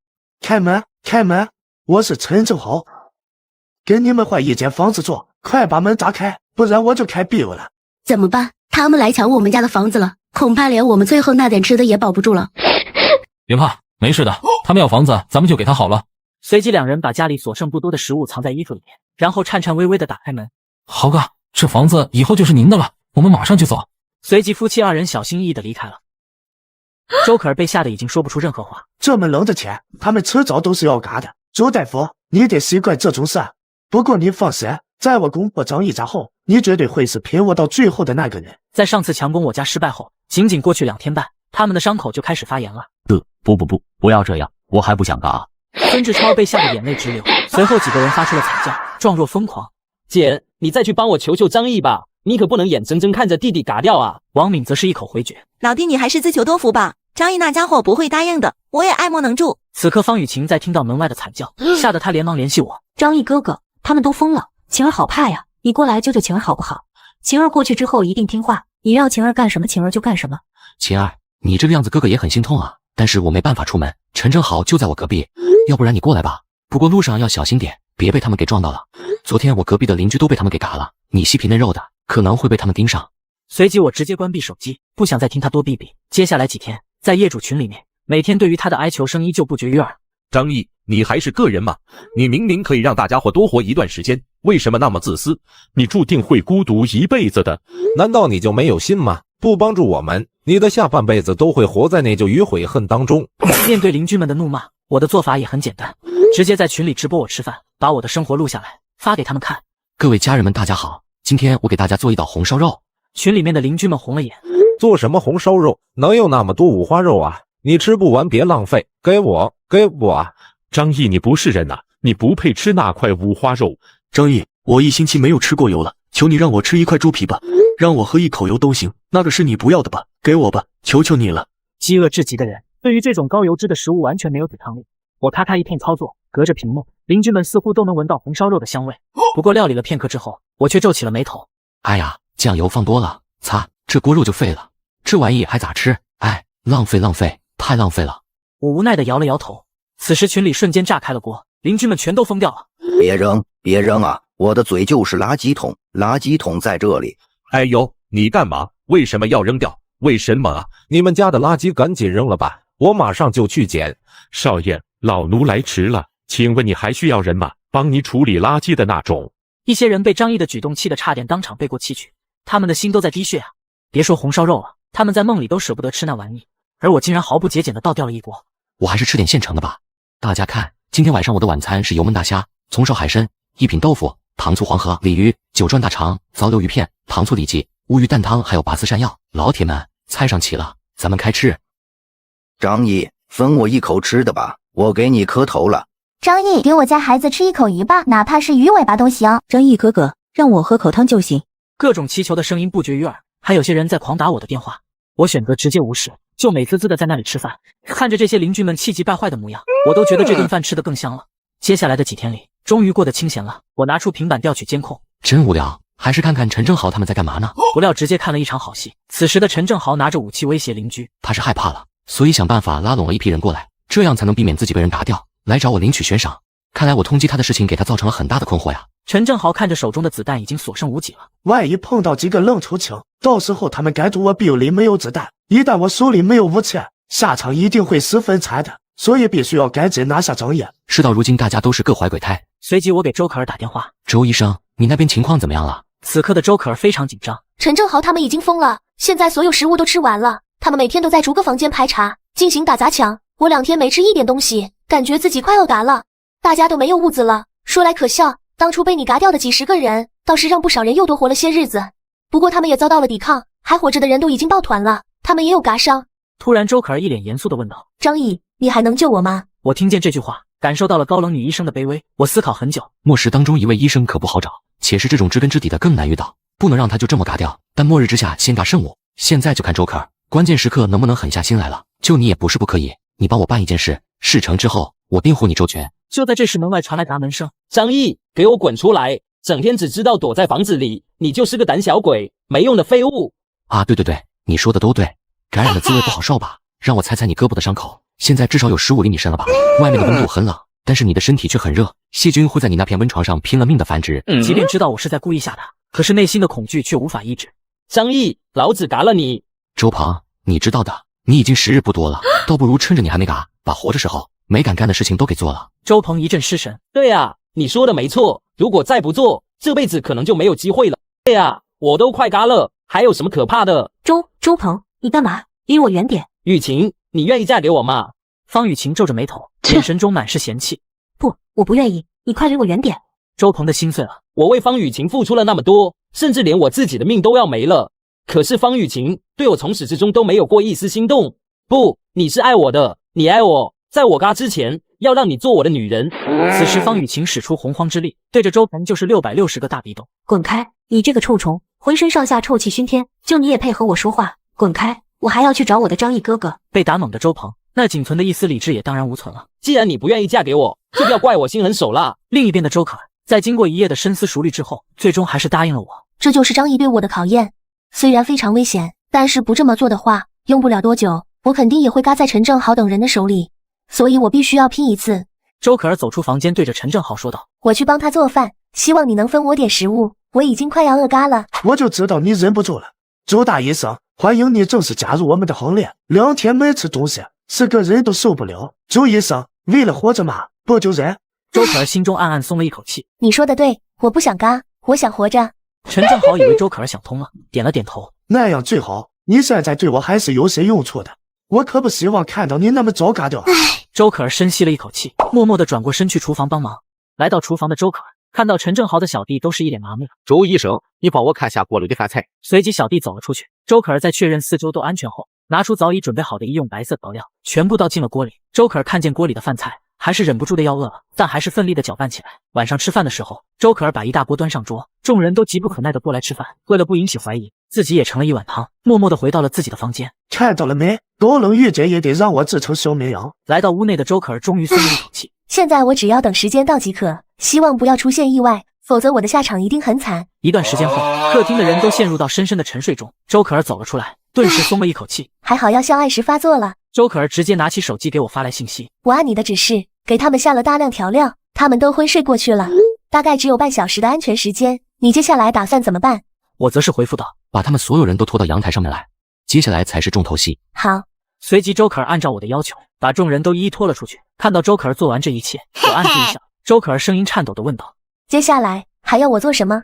开门，开门！我是陈正豪，跟你们换一间房子住，快把门打开，不然我就开 BU 了。怎么办？他们来抢我们家的房子了，恐怕连我们最后那点吃的也保不住了。别怕，没事的，他们要房子，咱们就给他好了。随即两人把家里所剩不多的食物藏在衣服里面，然后颤颤巍巍地打开门。豪哥，这房子以后就是您的了，我们马上就走。随即夫妻二人小心翼翼地离开了。周可儿被吓得已经说不出任何话。这么冷的天，他们迟早都是要嘎的。周大夫，你得习惯这种事。不过你放心，在我攻破张毅家后，你绝对会是陪我到最后的那个人。在上次强攻我家失败后，仅仅过去2天半，他们的伤口就开始发炎了。不要这样，我还不想嘎。孙志超被吓得眼泪直流，随后几个人发出了惨叫，状若疯狂。姐，你再去帮我求求张毅吧，你可不能眼睁睁看着弟弟嘎掉啊！王敏则是一口回绝：“老弟，你还是自求多福吧，张毅那家伙不会答应的，我也爱莫能助。”此刻方雨晴在听到门外的惨叫，吓得她连忙联系我：“张毅哥哥，他们都疯了，晴儿好怕呀，你过来救救晴儿好不好？晴儿过去之后一定听话，你让晴儿干什么，晴儿就干什么。”晴儿，你这个样子哥哥也很心痛啊，但是我没办法出门，陈正豪就在我隔壁，要不然你过来吧。不过路上要小心点，别被他们给撞到了。昨天我隔壁的邻居都被他们给嘎了，你细皮嫩肉的，可能会被他们盯上。随即我直接关闭手机，不想再听他多逼逼。接下来几天，在业主群里面，每天对于他的哀求声依旧不绝于耳。张毅，你还是个人吗？你明明可以让大家伙多活一段时间，为什么那么自私？你注定会孤独一辈子的。难道你就没有心吗？不帮助我们，你的下半辈子都会活在内疚与悔恨当中。面对邻居们的怒骂，我的做法也很简单，直接在群里直播我吃饭，把我的生活录下来，发给他们看。各位家人们，大家好，今天我给大家做一道红烧肉。群里面的邻居们红了眼。做什么红烧肉？能有那么多五花肉啊？你吃不完别浪费，给我。张毅，你不是人啊，你不配吃那块五花肉。张毅，我1星期没有吃过油了，求你让我吃一块猪皮吧，让我喝一口油都行，那个是你不要的吧？给我吧，求求你了。饥饿至极的人，对于这种高油脂的食物完全没有抵抗力。我咔咔一片操作，隔着屏幕，邻居们似乎都能闻到红烧肉的香味。不过料理了片刻之后，我却皱起了眉头。哎呀，酱油放多了，擦，这锅肉就废了。这玩意还咋吃？哎，浪费，太浪费了。我无奈地摇了摇头。此时群里瞬间炸开了锅，邻居们全都疯掉了。别扔啊！我的嘴就是垃圾桶，垃圾桶在这里。哎呦，你干嘛？为什么要扔掉？为什么啊？你们家的垃圾赶紧扔了吧，我马上就去捡。少爷，老奴来迟了，请问你还需要人吗？帮你处理垃圾的那种。一些人被张毅的举动气得差点当场背过气去，他们的心都在滴血啊！别说红烧肉了，他们在梦里都舍不得吃那玩意，而我竟然毫不节俭的倒掉了一锅。我还是吃点现成的吧。大家看，今天晚上我的晚餐是油焖大虾、葱烧海参、一品豆腐、糖醋黄河鲤鱼、九转大肠、糟溜鱼片、糖醋里脊、乌鱼蛋汤，还有拔丝山药。老铁们，菜上齐了，咱们开吃。张毅，分我一口吃的吧，我给你磕头了。张毅，给我家孩子吃一口鱼吧，哪怕是鱼尾巴都行。张毅哥哥，让我喝口汤就行。各种祈求的声音不绝于耳，还有些人在狂打我的电话。我选择直接无视，就美滋滋的在那里吃饭，看着这些邻居们气急败坏的模样，我都觉得这顿饭吃得更香了。接下来的几天里，终于过得清闲了。我拿出平板调取监控，真无聊，还是看看陈正豪他们在干嘛呢？不料直接看了一场好戏。此时的陈正豪拿着武器威胁邻居，他是害怕了，所以想办法拉拢了一批人过来，这样才能避免自己被人打掉，来找我领取悬赏。看来我通缉他的事情给他造成了很大的困惑呀。陈正豪看着手中的子弹已经所剩无几了，万一碰到几个愣出青，到时候他们该住我兵里没有子弹，一旦我手里没有武器，下场一定会十分惨的，所以必须要赶紧拿下张毅。事到如今，大家都是各怀鬼胎。随即我给周可儿打电话，周医生，你那边情况怎么样了？此刻的周可儿非常紧张。陈正豪他们已经疯了，现在所有食物都吃完了，他们每天都在逐个房间排查，进行打砸抢。我2天没吃一点东西，感觉自己快要嘎了。大家都没有物资了，说来可笑，当初被你嘎掉的几10个人，倒是让不少人又多活了些日子。不过他们也遭到了抵抗，还活着的人都已经抱团了，他们也有嘎伤。突然周可儿一脸严肃地问道：张毅，你还能救我吗？我听见这句话，感受到了高冷女医生的卑微。我思考很久，末世当中一位医生可不好找，且是这种知根知底的更难遇到，不能让他就这么嘎掉。但末日之下先嘎圣物，现在就看周可儿关键时刻能不能狠下心来了。救你也不是不可以，你帮我办一件事，事成之后我辩护你周全。就在这时，门外传来砸门声。张毅，给我滚出来！整天只知道躲在房子里，你就是个胆小鬼，没用的废物！啊，对，你说的都对，感染的滋味不好受吧？让我猜猜你胳膊的伤口，现在至少有15厘米深了吧？外面的温度很冷，但是你的身体却很热，细菌会在你那片温床上拼了命的繁殖。即便知道我是在故意吓他，可是内心的恐惧却无法抑制。张毅，老子嘎了你！周鹏，你知道的，你已经时日不多了，倒不如趁着你还没嘎，把活着时候没敢干的事情都给做了。周鹏一阵失神。对啊，你说的没错，如果再不做，这辈子可能就没有机会了。对啊，我都快嘎了，还有什么可怕的？周鹏，你干嘛？离我远点！雨晴，你愿意嫁给我吗？方雨晴皱着眉头，眼神中满是嫌弃。不，我不愿意，你快离我远点！周鹏的心碎了。我为方雨晴付出了那么多，甚至连我自己的命都要没了，可是方雨晴对我从始至终都没有过一丝心动。不，你是爱我的，你爱我，在我嘎之前要让你做我的女人。此时方雨晴使出洪荒之力，对着周鹏就是660个大逼斗。滚开！你这个臭虫，浑身上下臭气熏天，就你也配和我说话？滚开！我还要去找我的张毅哥哥。被打懵的周鹏，那仅存的一丝理智也当然无存了。既然你不愿意嫁给我，就不要怪我心狠手辣。另一边的周可儿，在经过一夜的深思熟虑之后，最终还是答应了我。这就是张毅对我的考验，虽然非常危险，但是不这么做的话，用不了多久，我肯定也会嘎在陈正豪等人的手里，所以我必须要拼一次。周可儿走出房间，对着陈正豪说道：我去帮他做饭，希望你能分我点食物，我已经快要饿嘎了。我就知道你忍不住了。周大医生，欢迎你正式加入我们的行列。2天没吃东西，是个人都受不了。周医生，为了活着嘛，不就忍？周可儿心中暗暗松了一口气。你说的对，我不想嘎，我想活着。陈正豪以为周可儿想通了，点了点头。那样最好，你现在对我还是有些用处的，我可不希望看到你那么早嘎掉。周可儿深吸了一口气，默默地转过身去厨房帮忙。来到厨房的周可儿看到陈正豪的小弟都是一脸麻木。周医生，你帮我看下锅里的饭菜。随即小弟走了出去。周可儿在确认四周都安全后，拿出早已准备好的医用白色调料，全部倒进了锅里。周可儿看见锅里的饭菜，还是忍不住的要饿了，但还是奋力的搅拌起来。晚上吃饭的时候，周可儿把一大锅端上桌，众人都急不可耐的过来吃饭。为了不引起怀疑，自己也盛了一碗汤，默默的回到了自己的房间。看到了没？高冷御姐也得让我制成小绵羊。来到屋内的周可儿终于松了一口气。现在我只要等时间到即可，希望不要出现意外，否则我的下场一定很惨。一段时间后，客厅的人都陷入到深深的沉睡中。周可儿走了出来，顿时松了一口气。还好药效按时发作了。周可儿直接拿起手机给我发来信息。我按你的指示，给他们下了大量调料，他们都昏睡过去了。大概只有半小时的安全时间，你接下来打算怎么办？我则是回复道：把他们所有人都拖到阳台上面来，接下来才是重头戏。好。随即周可儿按照我的要求，把众人都一一拖了出去。看到周可儿做完这一切，我暗自一笑。周可儿声音颤抖地问道：接下来还要我做什么？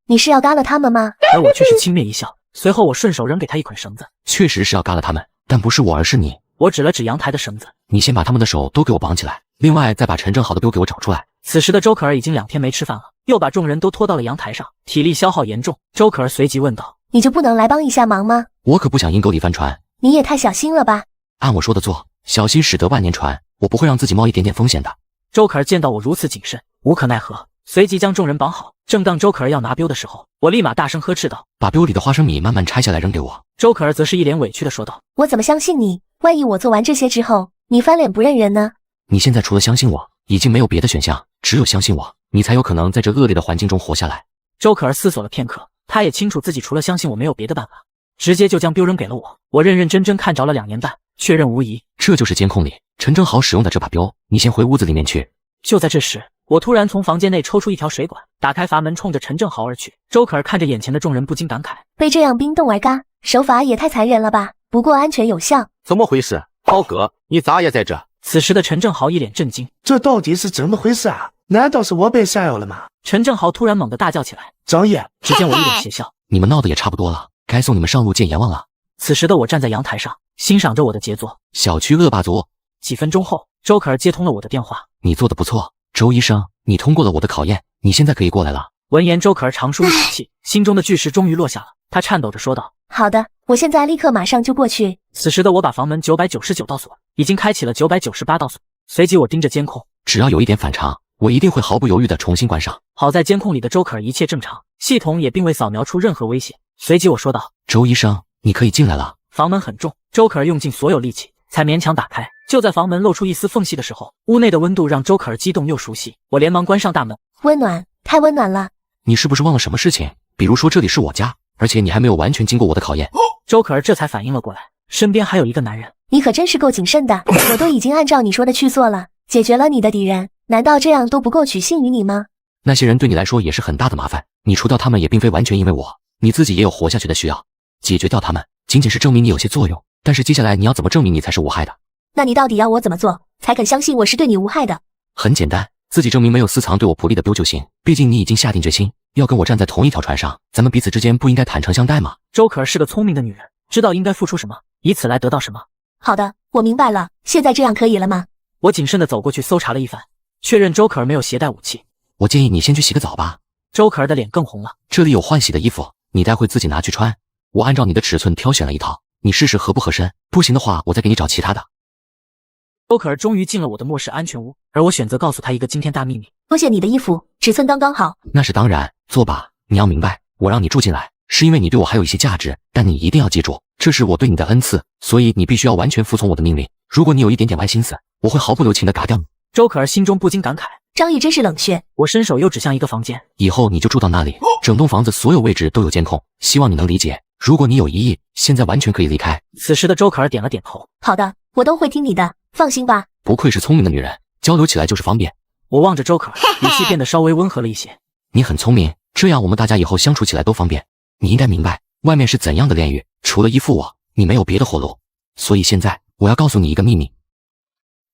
你是要嘎了他们吗？而我却是轻蔑一笑。随后我顺手扔给他一捆绳子。确实是要嘎了他们，但不是我，而是你。我指了指阳台的绳子。你先把他们的手都给我绑起来，另外再把陈正豪的丢给我找出来。此时的周可儿已经2天没吃饭了，又把众人都拖到了阳台上，体力消耗严重。周可儿随即问道：你就不能来帮一下忙吗？我可不想阴沟里翻船。你也太小心了吧。按我说的做，小心驶得万年船，我不会让自己冒一点点风险的。周可儿见到我如此谨慎，无可奈何，随即将众人绑好。正当周可儿要拿镖的时候，我立马大声呵斥道：把镖里的花生米慢慢拆下来扔给我。周可儿则是一脸委屈地说道：我怎么相信你？万一我做完这些之后，你翻脸不认人呢？你现在除了相信我，已经没有别的选项，只有相信我，你才有可能在这恶劣的环境中活下来。周可儿思索了片刻，她也清楚自己除了相信我没有别的办法，直接就将镖扔给了我。我认认真真看着了2年半，确认无疑。这就是监控里陈正豪使用的这把镖，你先回屋子里面去。就在这时，我突然从房间内抽出一条水管，打开阀门，冲着陈正豪而去。周可儿看着眼前的众人，不禁感慨：被这样冰冻而嘎，手法也太残忍了吧？不过安全有效。怎么回事？豪哥，你咋也在这？此时的陈正豪一脸震惊：这到底是怎么回事啊？难道是我被下药了吗？陈正豪突然猛地大叫起来：张毅！只见我一脸邪笑：你们闹得也差不多了，该送你们上路见阎王了。此时的我站在阳台上，欣赏着我的杰作。小区恶霸族。几分钟后，周可儿接通了我的电话：你做的不错，周医生，你通过了我的考验，你现在可以过来了。闻言，周可儿长舒一口气，心中的巨石终于落下了。她颤抖着说道：好的，我现在立刻马上就过去。此时的我把房门999道锁，已经开启了998道锁。随即我盯着监控，只要有一点反常，我一定会毫不犹豫地重新关上。好在监控里的周可儿一切正常，系统也并未扫描出任何危险。随即我说道：周医生，你可以进来了。房门很重，周可儿用尽所有力气才勉强打开。就在房门露出一丝缝隙的时候，屋内的温度让周可儿激动又熟悉。我连忙关上大门。温暖，太温暖了。你是不是忘了什么事情？比如说这里是我家，而且你还没有完全经过我的考验。周可儿这才反应了过来，身边还有一个男人。你可真是够谨慎的，我都已经按照你说的去做了，解决了你的敌人，难道这样都不够取信于你吗？那些人对你来说也是很大的麻烦，你除掉他们也并非完全因为我，你自己也有活下去的需要。解决掉他们仅仅是证明你有些作用，但是接下来你要怎么证明你才是无害的？那你到底要我怎么做才肯相信我是对你无害的？很简单，自己证明没有私藏对我不利的镖就行。毕竟你已经下定决心要跟我站在同一条船上，咱们彼此之间不应该坦诚相待吗？周可儿是个聪明的女人，知道应该付出什么，以此来得到什么。好的，我明白了，现在这样可以了吗？我谨慎地走过去搜查了一番，确认周可儿没有携带武器。我建议你先去洗个澡吧。周可儿的脸更红了。这里有换洗的衣服，你待会自己拿去穿。我按照你的尺寸挑选了一套，你试试合不合身，不行的话我再给你找其他的。周可儿终于进了我的末世安全屋，而我选择告诉她一个惊天大秘密。多谢你的衣服，尺寸刚刚好。那是当然，坐吧。你要明白，我让你住进来，是因为你对我还有一些价值，但你一定要记住，这是我对你的恩赐，所以你必须要完全服从我的命令。如果你有一点点歪心思，我会毫不留情地嘎掉你。周可儿心中不禁感慨，张毅真是冷血。我伸手又指向一个房间，以后你就住到那里，整栋房子所有位置都有监控，希望你能理解。如果你有异议，现在完全可以离开。此时的周可儿点了点头。好的，我都会听你的，放心吧。不愧是聪明的女人，交流起来就是方便。我望着周可儿，语气变得稍微温和了一些。你很聪明，这样我们大家以后相处起来都方便。你应该明白，外面是怎样的炼狱，除了依附我，你没有别的活路。所以现在我要告诉你一个秘密，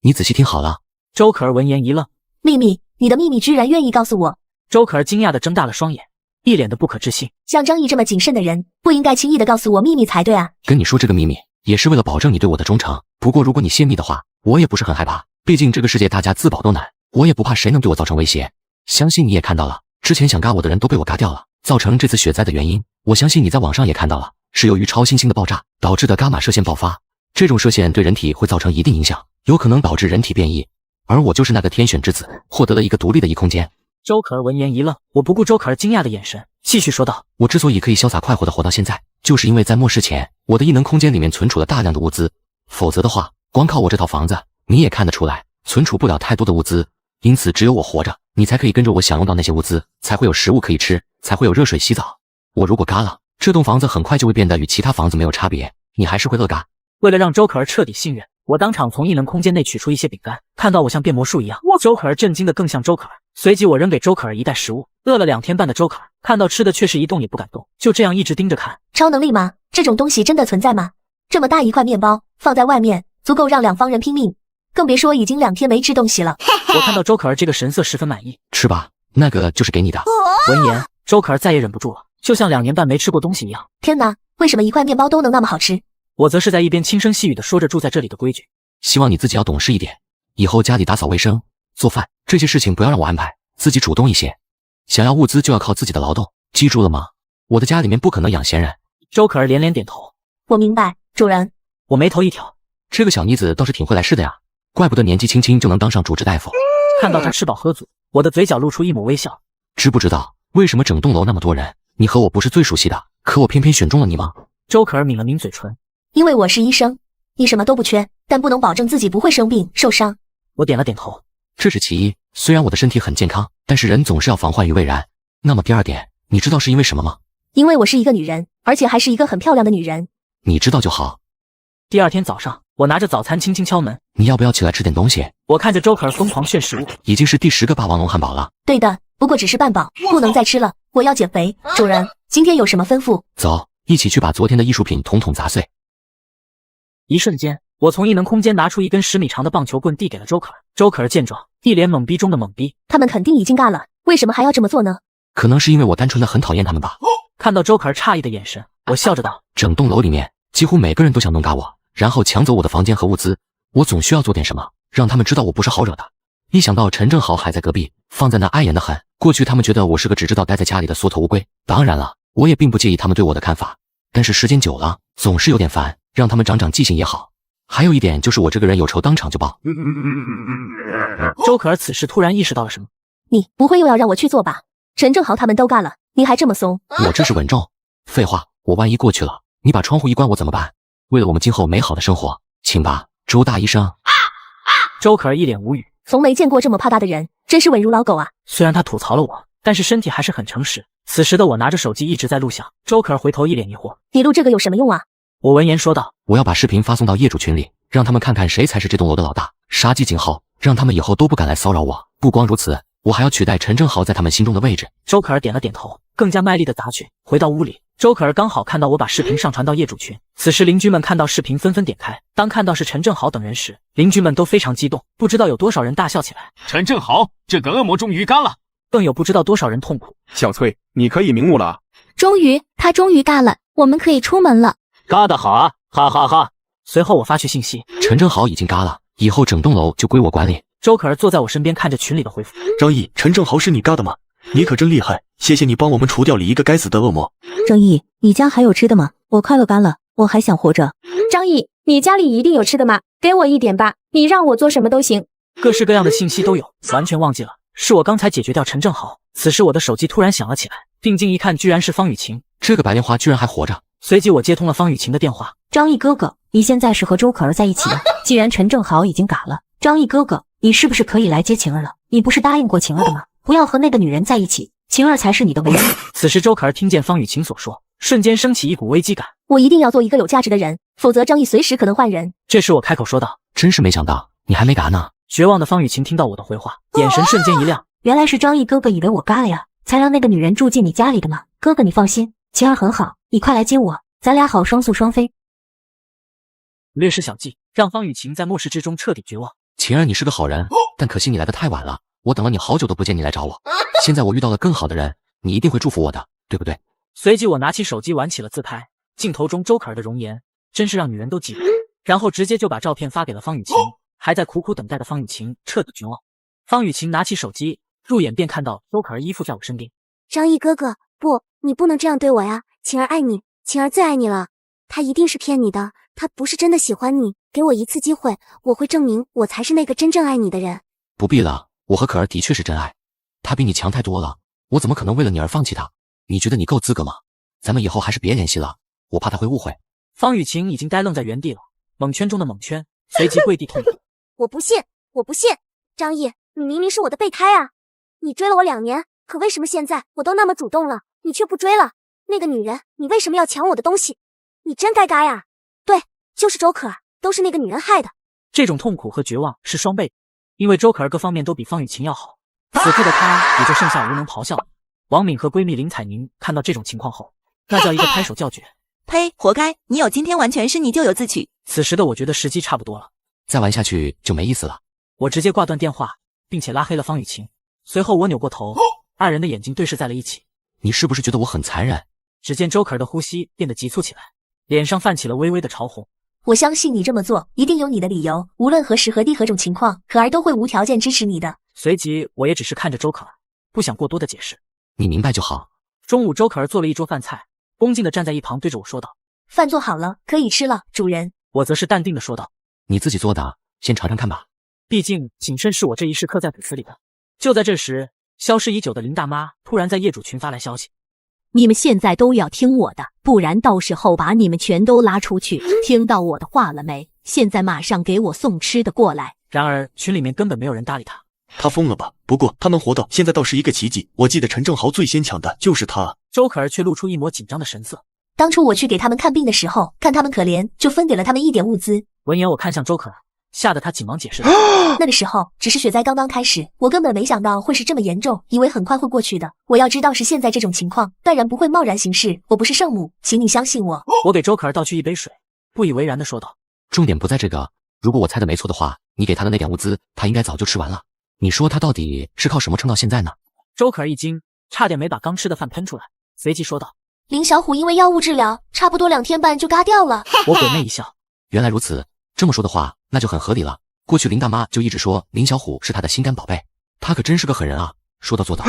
你仔细听好了。周可儿闻言一愣。秘密？你的秘密居然愿意告诉我？周可儿惊讶地睁大了双眼，一脸的不可置信。像张毅这么谨慎的人，不应该轻易地告诉我秘密才对啊。跟你说这个秘密，也是为了保证你对我的忠诚。不过如果你泄密的话，我也不是很害怕，毕竟这个世界大家自保都难，我也不怕谁能对我造成威胁。相信你也看到了，之前想嘎我的人都被我嘎掉了，造成这次雪灾的原因，我相信你在网上也看到了，是由于超新星的爆炸导致的伽马射线爆发。这种射线对人体会造成一定影响，有可能导致人体变异。而我就是那个天选之子，获得了一个独立的异空间。周可儿闻言一愣，我不顾周可儿惊讶的眼神，继续说道：我之所以可以潇洒快活的活到现在，就是因为在末世前，我的异能空间里面存储了大量的物资，否则的话，光靠我这套房子，你也看得出来，存储不了太多的物资。因此只有我活着，你才可以跟着我享用到那些物资，才会有食物可以吃，才会有热水洗澡。我如果嘎了，这栋房子很快就会变得与其他房子没有差别，你还是会乐嘎。为了让周可儿彻底信任，我当场从异能空间内取出一些饼干，看到我像变魔术一样，周可儿震惊的更像周可儿，随即我扔给周可儿一袋食物。饿了2天半的周可儿看到吃的却是一动也不敢动，就这样一直盯着看。超能力吗？这种东西真的存在吗？这么大一块面包放在外面，足够让2方人拼命，更别说已经2天没吃东西了。我看到周可儿这个神色十分满意。吃吧，那个就是给你的。闻言，周可儿再也忍不住了，就像2年半没吃过东西一样。天哪，为什么一块面包都能那么好吃？我则是在一边轻声细语地说着住在这里的规矩。希望你自己要懂事一点，以后家里打扫卫生、做饭这些事情不要让我安排，自己主动一些。想要物资就要靠自己的劳动，记住了吗？我的家里面不可能养闲人。周可儿连连点头。我明白，主人。我眉头一挑，这个小妮子倒是挺会来事的呀，怪不得年纪轻轻就能当上主治大夫。看到她吃饱喝足，我的嘴角露出一抹微笑。知不知道为什么整栋楼那么多人，你和我不是最熟悉的，可我偏偏选中了你吗？周可儿抿了抿嘴唇。因为我是医生，你什么都不缺，但不能保证自己不会生病受伤。我点了点头。这是其一，虽然我的身体很健康，但是人总是要防患于未然。那么第二点，你知道是因为什么吗？因为我是一个女人，而且还是一个很漂亮的女人。你知道就好。第二天早上，我拿着早餐轻轻敲门。你要不要起来吃点东西？我看着周可儿疯狂炫食物，已经是第10个霸王龙汉堡了。对的，不过只是半饱，不能再吃了，我要减肥。主人，今天有什么吩咐？走，一起去把昨天的艺术品统统砸碎。一瞬间，我从异能空间拿出一根10米长的棒球棍递给了周可儿。周可儿见状，一脸懵逼中的懵逼。他们肯定已经尬了，为什么还要这么做呢？可能是因为我单纯的很讨厌他们吧。看到周可儿诧异的眼神，我笑着道：整栋楼里面几乎每个人都想弄嘎我，然后抢走我的房间和物资，我总需要做点什么，让他们知道我不是好惹的。一想到陈正豪还在隔壁，放在那碍眼的很，过去他们觉得我是个只知道待在家里的缩头乌龟。当然了，我也并不介意他们对我的看法，但是时间久了，总是有点烦，让他们长长记性也好。还有一点就是我这个人有仇当场就报。周可儿此时突然意识到了什么。你不会又要让我去做吧？陈正豪他们都尬了，你还这么怂？我这是稳重。废话，我万一过去了，你把窗户一关我怎么办？为了我们今后美好的生活，请吧，周大医生。周可儿一脸无语，从没见过这么怕大的人，真是稳如老狗啊。虽然他吐槽了我，但是身体还是很诚实。此时的我拿着手机一直在录像。周可儿回头一脸疑惑，你录这个有什么用啊？我闻言说道，我要把视频发送到业主群里，让他们看看谁才是这栋楼的老大，杀鸡儆猴，让他们以后都不敢来骚扰我。不光如此，我还要取代陈正豪在他们心中的位置。周可儿点了点头，更加卖力的砸去。回到屋里，周可儿刚好看到我把视频上传到业主群。此时邻居们看到视频纷纷点开，当看到是陈正豪等人时，邻居们都非常激动，不知道有多少人大笑起来。陈正豪，这个恶魔终于干了！更有不知道多少人痛苦。小翠，你可以明悟了。他终于尬了，我们可以出门了。尬得好啊，哈哈哈。随后我发去信息，陈正豪已经尬了，以后整栋楼就归我管理。周可儿坐在我身边看着群里的回复。张毅，陈正豪是你尬的吗？你可真厉害，谢谢你帮我们除掉了一个该死的恶魔。正义，你家还有吃的吗？我快乐干了，我还想活着。张毅，你家里一定有吃的吗？给我一点吧，你让我做什么都行。各式各样的信息都有，完全忘记了是我刚才解决掉陈正豪。此时我的手机突然响了起来，定睛一看，居然是方雨晴。这个白莲花居然还活着。随即我接通了方雨晴的电话。张毅哥哥，你现在是和周可儿在一起的。既然陈正豪已经嘎了，张毅哥哥，你是不是可以来接晴儿了？你不是答应过晴儿的吗？不要和那个女人在一起，晴儿才是你的唯一。此时周可儿听见方雨晴所说，瞬间升起一股危机感。我一定要做一个有价值的人，否则张毅随时可能换人。这时我开口说道，真是没想到你还没嘎呢。绝望的方雨晴听到我的回话，眼神瞬间一亮。原来是张毅哥哥以为我嘎了呀，才让那个女人住进你家里的嘛。哥哥你放心，晴儿很好，你快来接我，咱俩好双宿双飞。略施小计，让方雨晴在末世之中彻底绝望。晴儿，你是个好人，但可惜你来得太晚了，我等了你好久都不见你来找我。现在我遇到了更好的人，你一定会祝福我的，对不对？随即我拿起手机玩起了自拍，镜头中周可儿的容颜真是让女人都嫉妒，然后直接就把照片发给了方雨晴。还在苦苦等待的方雨晴彻底绝望。方雨晴拿起手机，入眼便看到周可儿依附在我身边。张毅哥哥，不，你不能这样对我呀！晴儿爱你，晴儿最爱你了，他一定是骗你的，他不是真的喜欢你。给我一次机会，我会证明我才是那个真正爱你的人。不必了，我和可儿的确是真爱，他比你强太多了，我怎么可能为了你而放弃他？你觉得你够资格吗？咱们以后还是别联系了，我怕他会误会。方雨晴已经呆愣在原地了，蒙圈中的蒙圈，随即跪地痛哭。我不信，我不信！张毅，你明明是我的备胎啊！你追了我2年，可为什么现在我都那么主动了，你却不追了？那个女人，你为什么要抢我的东西？你真该嘎呀！对，就是周可儿，都是那个女人害的。这种痛苦和绝望是双倍，因为周可儿各方面都比方雨晴要好，此刻的他也就剩下无能咆哮了。王敏和闺蜜林彩宁看到这种情况后，那叫一个拍手叫绝。呸，活该！你有今天完全是你咎由自取。此时的我觉得时机差不多了，再玩下去就没意思了。我直接挂断电话，并且拉黑了方雨晴。随后我扭过头，二人的眼睛对视在了一起。你是不是觉得我很残忍？只见 Joker 的呼吸变得急促起来，脸上泛起了微微的潮红。我相信你这么做一定有你的理由，无论何时何地何种情况，可儿都会无条件支持你的。随即我也只是看着 Joker， 不想过多的解释。你明白就好。中午 Joker 做了一桌饭菜，恭敬的站在一旁对着我说道：“饭做好了，可以吃了，主人。”我则是淡定的说道：“你自己做的，先尝尝看吧。毕竟谨慎是我这一世刻在骨子里的。”就在这时，消失已久的林大妈突然在业主群发来消息：“你们现在都要听我的，不然到时候把你们全都拉出去。听到我的话了没？现在马上给我送吃的过来。”然而群里面根本没有人搭理他。他疯了吧？不过他能活到现在倒是一个奇迹。我记得陈正豪最先抢的就是他。Joker 却露出一抹紧张的神色。当初我去给他们看病的时候，看他们可怜，就分给了他们一点物资。闻言，我看向 Joker， 吓得他紧忙解释道：“那个时候只是雪灾刚刚开始，我根本没想到会是这么严重，以为很快会过去的。我要知道是现在这种情况，断然不会贸然行事。我不是圣母，请你相信我。”我给 Joker 倒去一杯水，不以为然的说道：“重点不在这个，如果我猜的没错的话，你给他的那点物资，他应该早就吃完了。你说他到底是靠什么撑到现在呢？” Joker 一惊，差点没把刚吃的饭喷出来，随即说道：“林小虎因为药物治疗，差不多2天半就嘎掉了。”我鬼魅一笑，原来如此，这么说的话，那就很合理了。过去林大妈就一直说林小虎是她的心肝宝贝，她可真是个狠人啊，说到做到。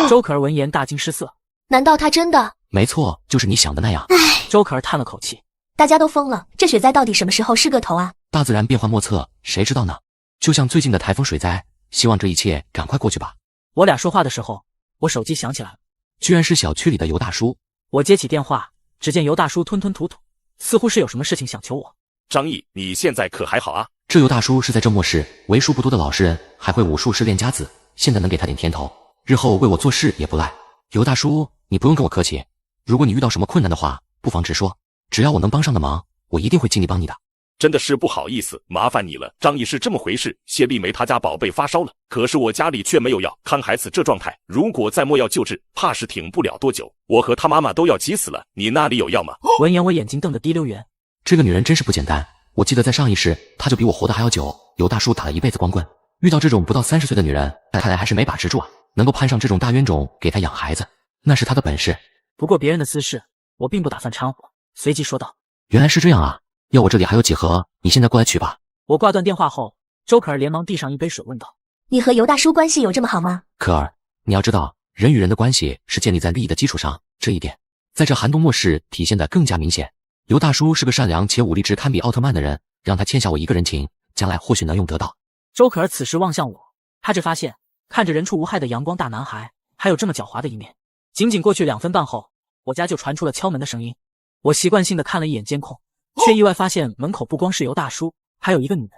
Joker 闻言大惊失色，难道他真的？没错，就是你想的那样。Joker 叹了口气，大家都疯了，这雪灾到底什么时候是个头啊？大自然变幻莫测，谁知道呢？就像最近的台风水灾，希望这一切赶快过去吧。我俩说话的时候，我手机响起来了，居然是小区里的尤大叔。我接起电话，只见尤大叔吞吞吐吐，似乎是有什么事情想求我。张毅，你现在可还好啊？这尤大叔是在这末世为数不多的老实人，还会武术是练家子，现在能给他点甜头，日后为我做事也不赖。尤大叔，你不用跟我客气，如果你遇到什么困难的话，不妨直说，只要我能帮上的忙，我一定会尽力帮你的。真的是不好意思，麻烦你了。张毅是这么回事，谢丽梅她家宝贝发烧了，可是我家里却没有药，看孩子这状态，如果再没药救治，怕是挺不了多久，我和他妈妈都要急死了。你那里有药吗？闻言我眼睛瞪得滴溜圆，这个女人真是不简单，我记得在上一世她就比我活得还要久。尤大叔打了一辈子光棍，遇到这种不到30岁的女人，看来还是没把持住啊，能够攀上这种大冤种给她养孩子，那是她的本事。不过别人的私事我并不打算掺和，随即说道：“原来是这样啊，要我这里还有几盒，你现在过来取吧。”我挂断电话后，周可儿连忙递上一杯水，问道：“你和尤大叔关系有这么好吗？”可儿，你要知道，人与人的关系是建立在利益的基础上，这一点在这寒冬末世体现得更加明显。尤大叔是个善良且武力值堪比奥特曼的人，让他欠下我一个人情，将来或许能用得到。周可儿此时望向我，他只发现看着人畜无害的阳光大男孩，还有这么狡猾的一面。仅仅过去2分半后，我家就传出了敲门的声音。我习惯性的看了一眼监控，却意外发现门口不光是尤大叔，还有一个女人。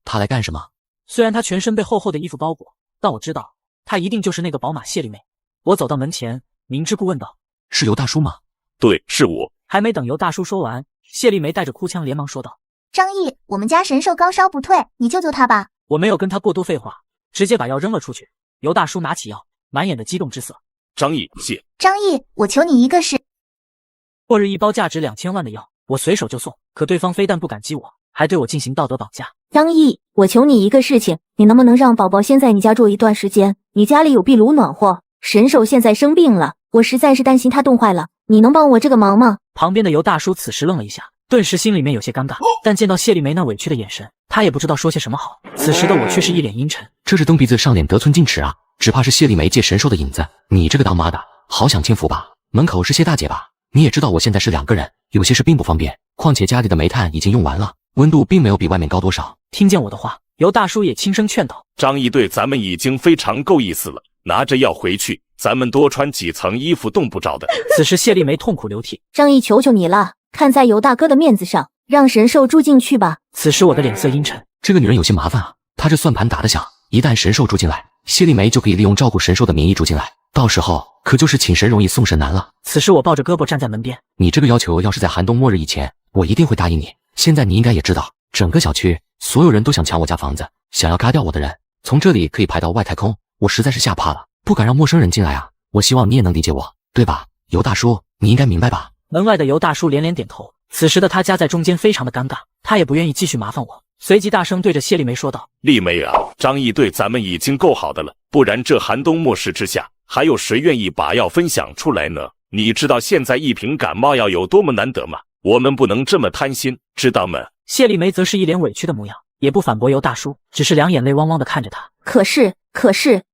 她来干什么？虽然她全身被厚厚的衣服包裹，但我知道她一定就是那个宝马谢丽梅。我走到门前，明知故问道：“是尤大叔吗？”“对，是我。”还没等尤大叔说完，谢丽梅带着哭腔连忙说道：“张毅，我们家神兽高烧不退，你救救他吧。”我没有跟他过多废话，直接把药扔了出去。尤大叔拿起药，满眼的激动之色。张毅，谢。张毅，我求你一个事。末日一包价值2000万的药，我随手就送，可对方非但不感激我，还对我进行道德绑架。张毅，我求你一个事情，你能不能让宝宝先在你家住一段时间？你家里有壁炉暖和，神兽现在生病了，我实在是担心他冻坏了，你能帮我这个忙吗？旁边的尤大叔此时愣了一下，顿时心里面有些尴尬，但见到谢丽梅那委屈的眼神，他也不知道说些什么好。此时的我却是一脸阴沉，这是蹬鼻子上脸得寸进尺啊，只怕是谢丽梅借神兽的影子。你这个当妈的好享清福吧？门口是谢大姐吧？你也知道我现在是2个人，有些事并不方便，况且家里的煤炭已经用完了，温度并没有比外面高多少。听见我的话，尤大叔也轻声劝道：“张毅对咱们已经非常够意思了，拿着药回去，咱们多穿几层衣服冻不着的。”此时谢丽梅痛哭流涕：“张毅，求求你了，看在尤大哥的面子上，让神兽住进去吧。”此时我的脸色阴沉，这个女人有些麻烦啊，她这算盘打得响，一旦神兽住进来，谢丽梅就可以利用照顾神兽的名义住进来，到时候可就是请神容易送神难了。此时我抱着胳膊站在门边，你这个要求要是在寒冬末日以前，我一定会答应你。现在你应该也知道，整个小区所有人都想抢我家房子，想要嘎掉我的人，从这里可以排到外太空，我实在是吓怕了，不敢让陌生人进来啊。我希望你也能理解我，对吧？尤大叔，你应该明白吧？门外的尤大叔连连点头。此时的他夹在中间，非常的尴尬，他也不愿意继续麻烦我，随即大声对着谢丽梅说道：“丽梅啊，张毅对咱们已经够好的了，不然这寒冬末世之下，还有谁愿意把药分享出来呢？你知道现在一瓶感冒药有多么难得吗？我们不能这么贪心，知道吗？”谢丽梅则是一脸委屈的模样，也不反驳尤大叔，只是两眼泪汪汪的看着他。可是，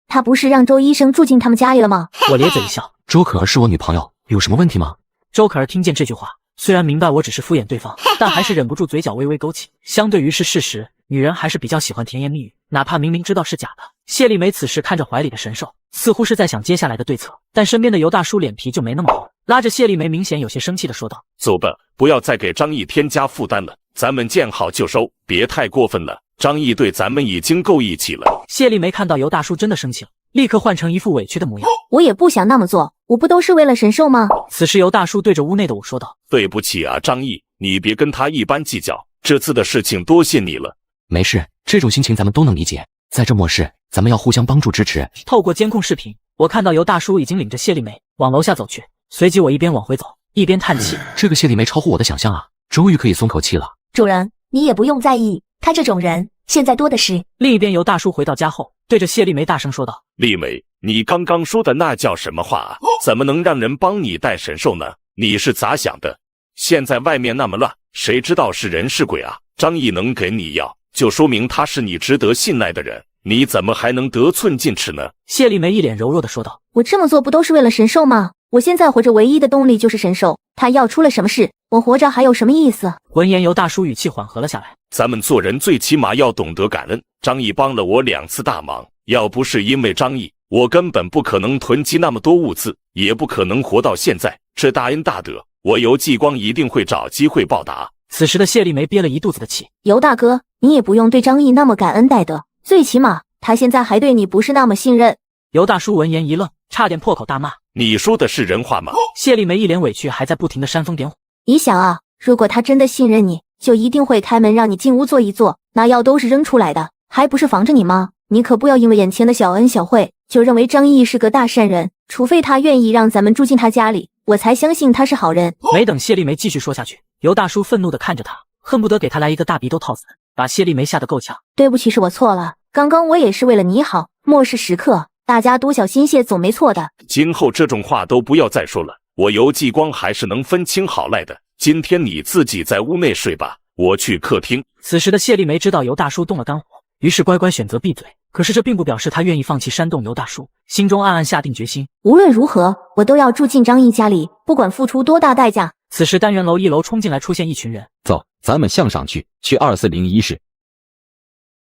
他不是让周医生住进他们家里了吗？我咧嘴一笑，周可儿是我女朋友，有什么问题吗？周可儿听见这句话，虽然明白我只是敷衍对方，但还是忍不住嘴角微微勾起。相对于是事实，女人还是比较喜欢甜言蜜语，哪怕明明知道是假的。谢丽梅此时看着怀里的神兽，似乎是在想接下来的对策，但身边的尤大叔脸皮就没那么厚，拉着谢丽梅明显有些生气的说道：“走吧，不要再给张毅添加负担了，咱们见好就收，别太过分了。张毅对咱们已经够义气了。”谢丽梅看到尤大叔真的生气了，立刻换成一副委屈的模样。我也不想那么做，我不都是为了神兽吗？此时尤大叔对着屋内的我说道：“对不起啊，张毅，你别跟他一般计较，这次的事情多谢你了。”没事，这种心情咱们都能理解，在这末世，咱们要互相帮助支持。透过监控视频，我看到尤大叔已经领着谢丽梅往楼下走去，随即我一边往回走，一边叹气。这个谢丽梅超乎我的想象啊，终于可以松口气了。主人，你也不用在意，他这种人现在多的是。另一边尤大叔回到家后，对着谢丽梅大声说道：“丽梅，你刚刚说的那叫什么话啊？怎么能让人帮你带神兽呢？你是咋想的？现在外面那么乱，谁知道是人是鬼啊？张毅能给你药，就说明他是你值得信赖的人，你怎么还能得寸进尺呢？”谢丽梅一脸柔弱的说道：“我这么做不都是为了神兽吗？我现在活着唯一的动力就是神兽，他要出了什么事，我活着还有什么意思？”闻言，尤大叔语气缓和了下来：“咱们做人最起码要懂得感恩，张毅帮了我2次大忙，要不是因为张毅，我根本不可能囤积那么多物资，也不可能活到现在。这大恩大德，我尤继光一定会找机会报答。”此时的谢丽梅憋了一肚子的气：“尤大哥，你也不用对张毅那么感恩戴德，最起码他现在还对你不是那么信任。”尤大叔闻言一愣，差点破口大骂：“你说的是人话吗？”谢丽梅一脸委屈，还在不停的煽风点火：“你想啊，如果他真的信任你，就一定会开门让你进屋坐一坐，那药都是扔出来的，还不是防着你吗？你可不要因为眼前的小恩小惠，就认为张毅是个大善人，除非他愿意让咱们住进他家里，我才相信他是好人。”没等谢丽梅继续说下去，尤大叔愤怒地看着他，恨不得给他来一个大鼻窦套餐，把谢丽梅吓得够呛。“对不起，是我错了，刚刚我也是为了你好，末世时刻，大家多小心些总没错的。”今后这种话都不要再说了，我尤继光还是能分清好赖的。今天你自己在屋内睡吧，我去客厅。此时的谢丽梅知道尤大叔动了肝火，于是乖乖选择闭嘴。可是这并不表示她愿意放弃煽动尤大叔，心中暗暗下定决心，无论如何我都要住进张毅家里，不管付出多大代价。此时单元楼1楼冲进来，出现一群人。走，咱们向上去2401室，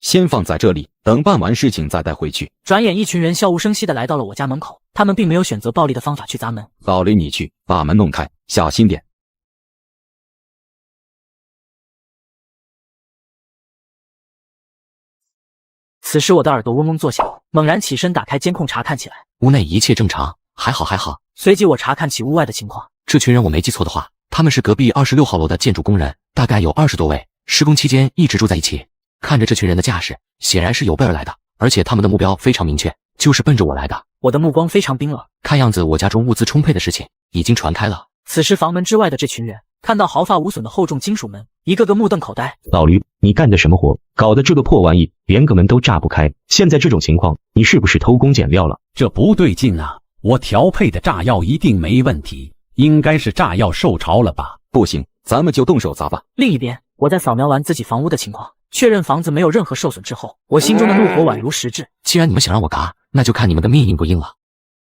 先放在这里，等办完事情再带回去。转眼一群人悄无声息地来到了我家门口，他们并没有选择暴力的方法去砸门。老李，你去把门弄开，小心点。此时我的耳朵嗡嗡作响，猛然起身打开监控查看起来。屋内一切正常，还好。随即我查看起屋外的情况。这群人我没记错的话，他们是隔壁26号楼的建筑工人，大概有20多位，施工期间一直住在一起。看着这群人的架势，显然是有备而来的，而且他们的目标非常明确，就是奔着我来的。我的目光非常冰冷，看样子我家中物资充沛的事情已经传开了。此时房门之外的这群人看到毫发无损的厚重金属门，一个个目瞪口呆。老驴，你干的什么活？搞得这个破玩意连个门都炸不开。现在这种情况，你是不是偷工减料了？这不对劲啊！我调配的炸药一定没问题，应该是炸药受潮了吧？不行，咱们就动手砸吧。另一边，我在扫描完自己房屋的情况，确认房子没有任何受损之后，我心中的怒火宛如实质。既然你们想让我嘎，那就看你们的命硬不硬了。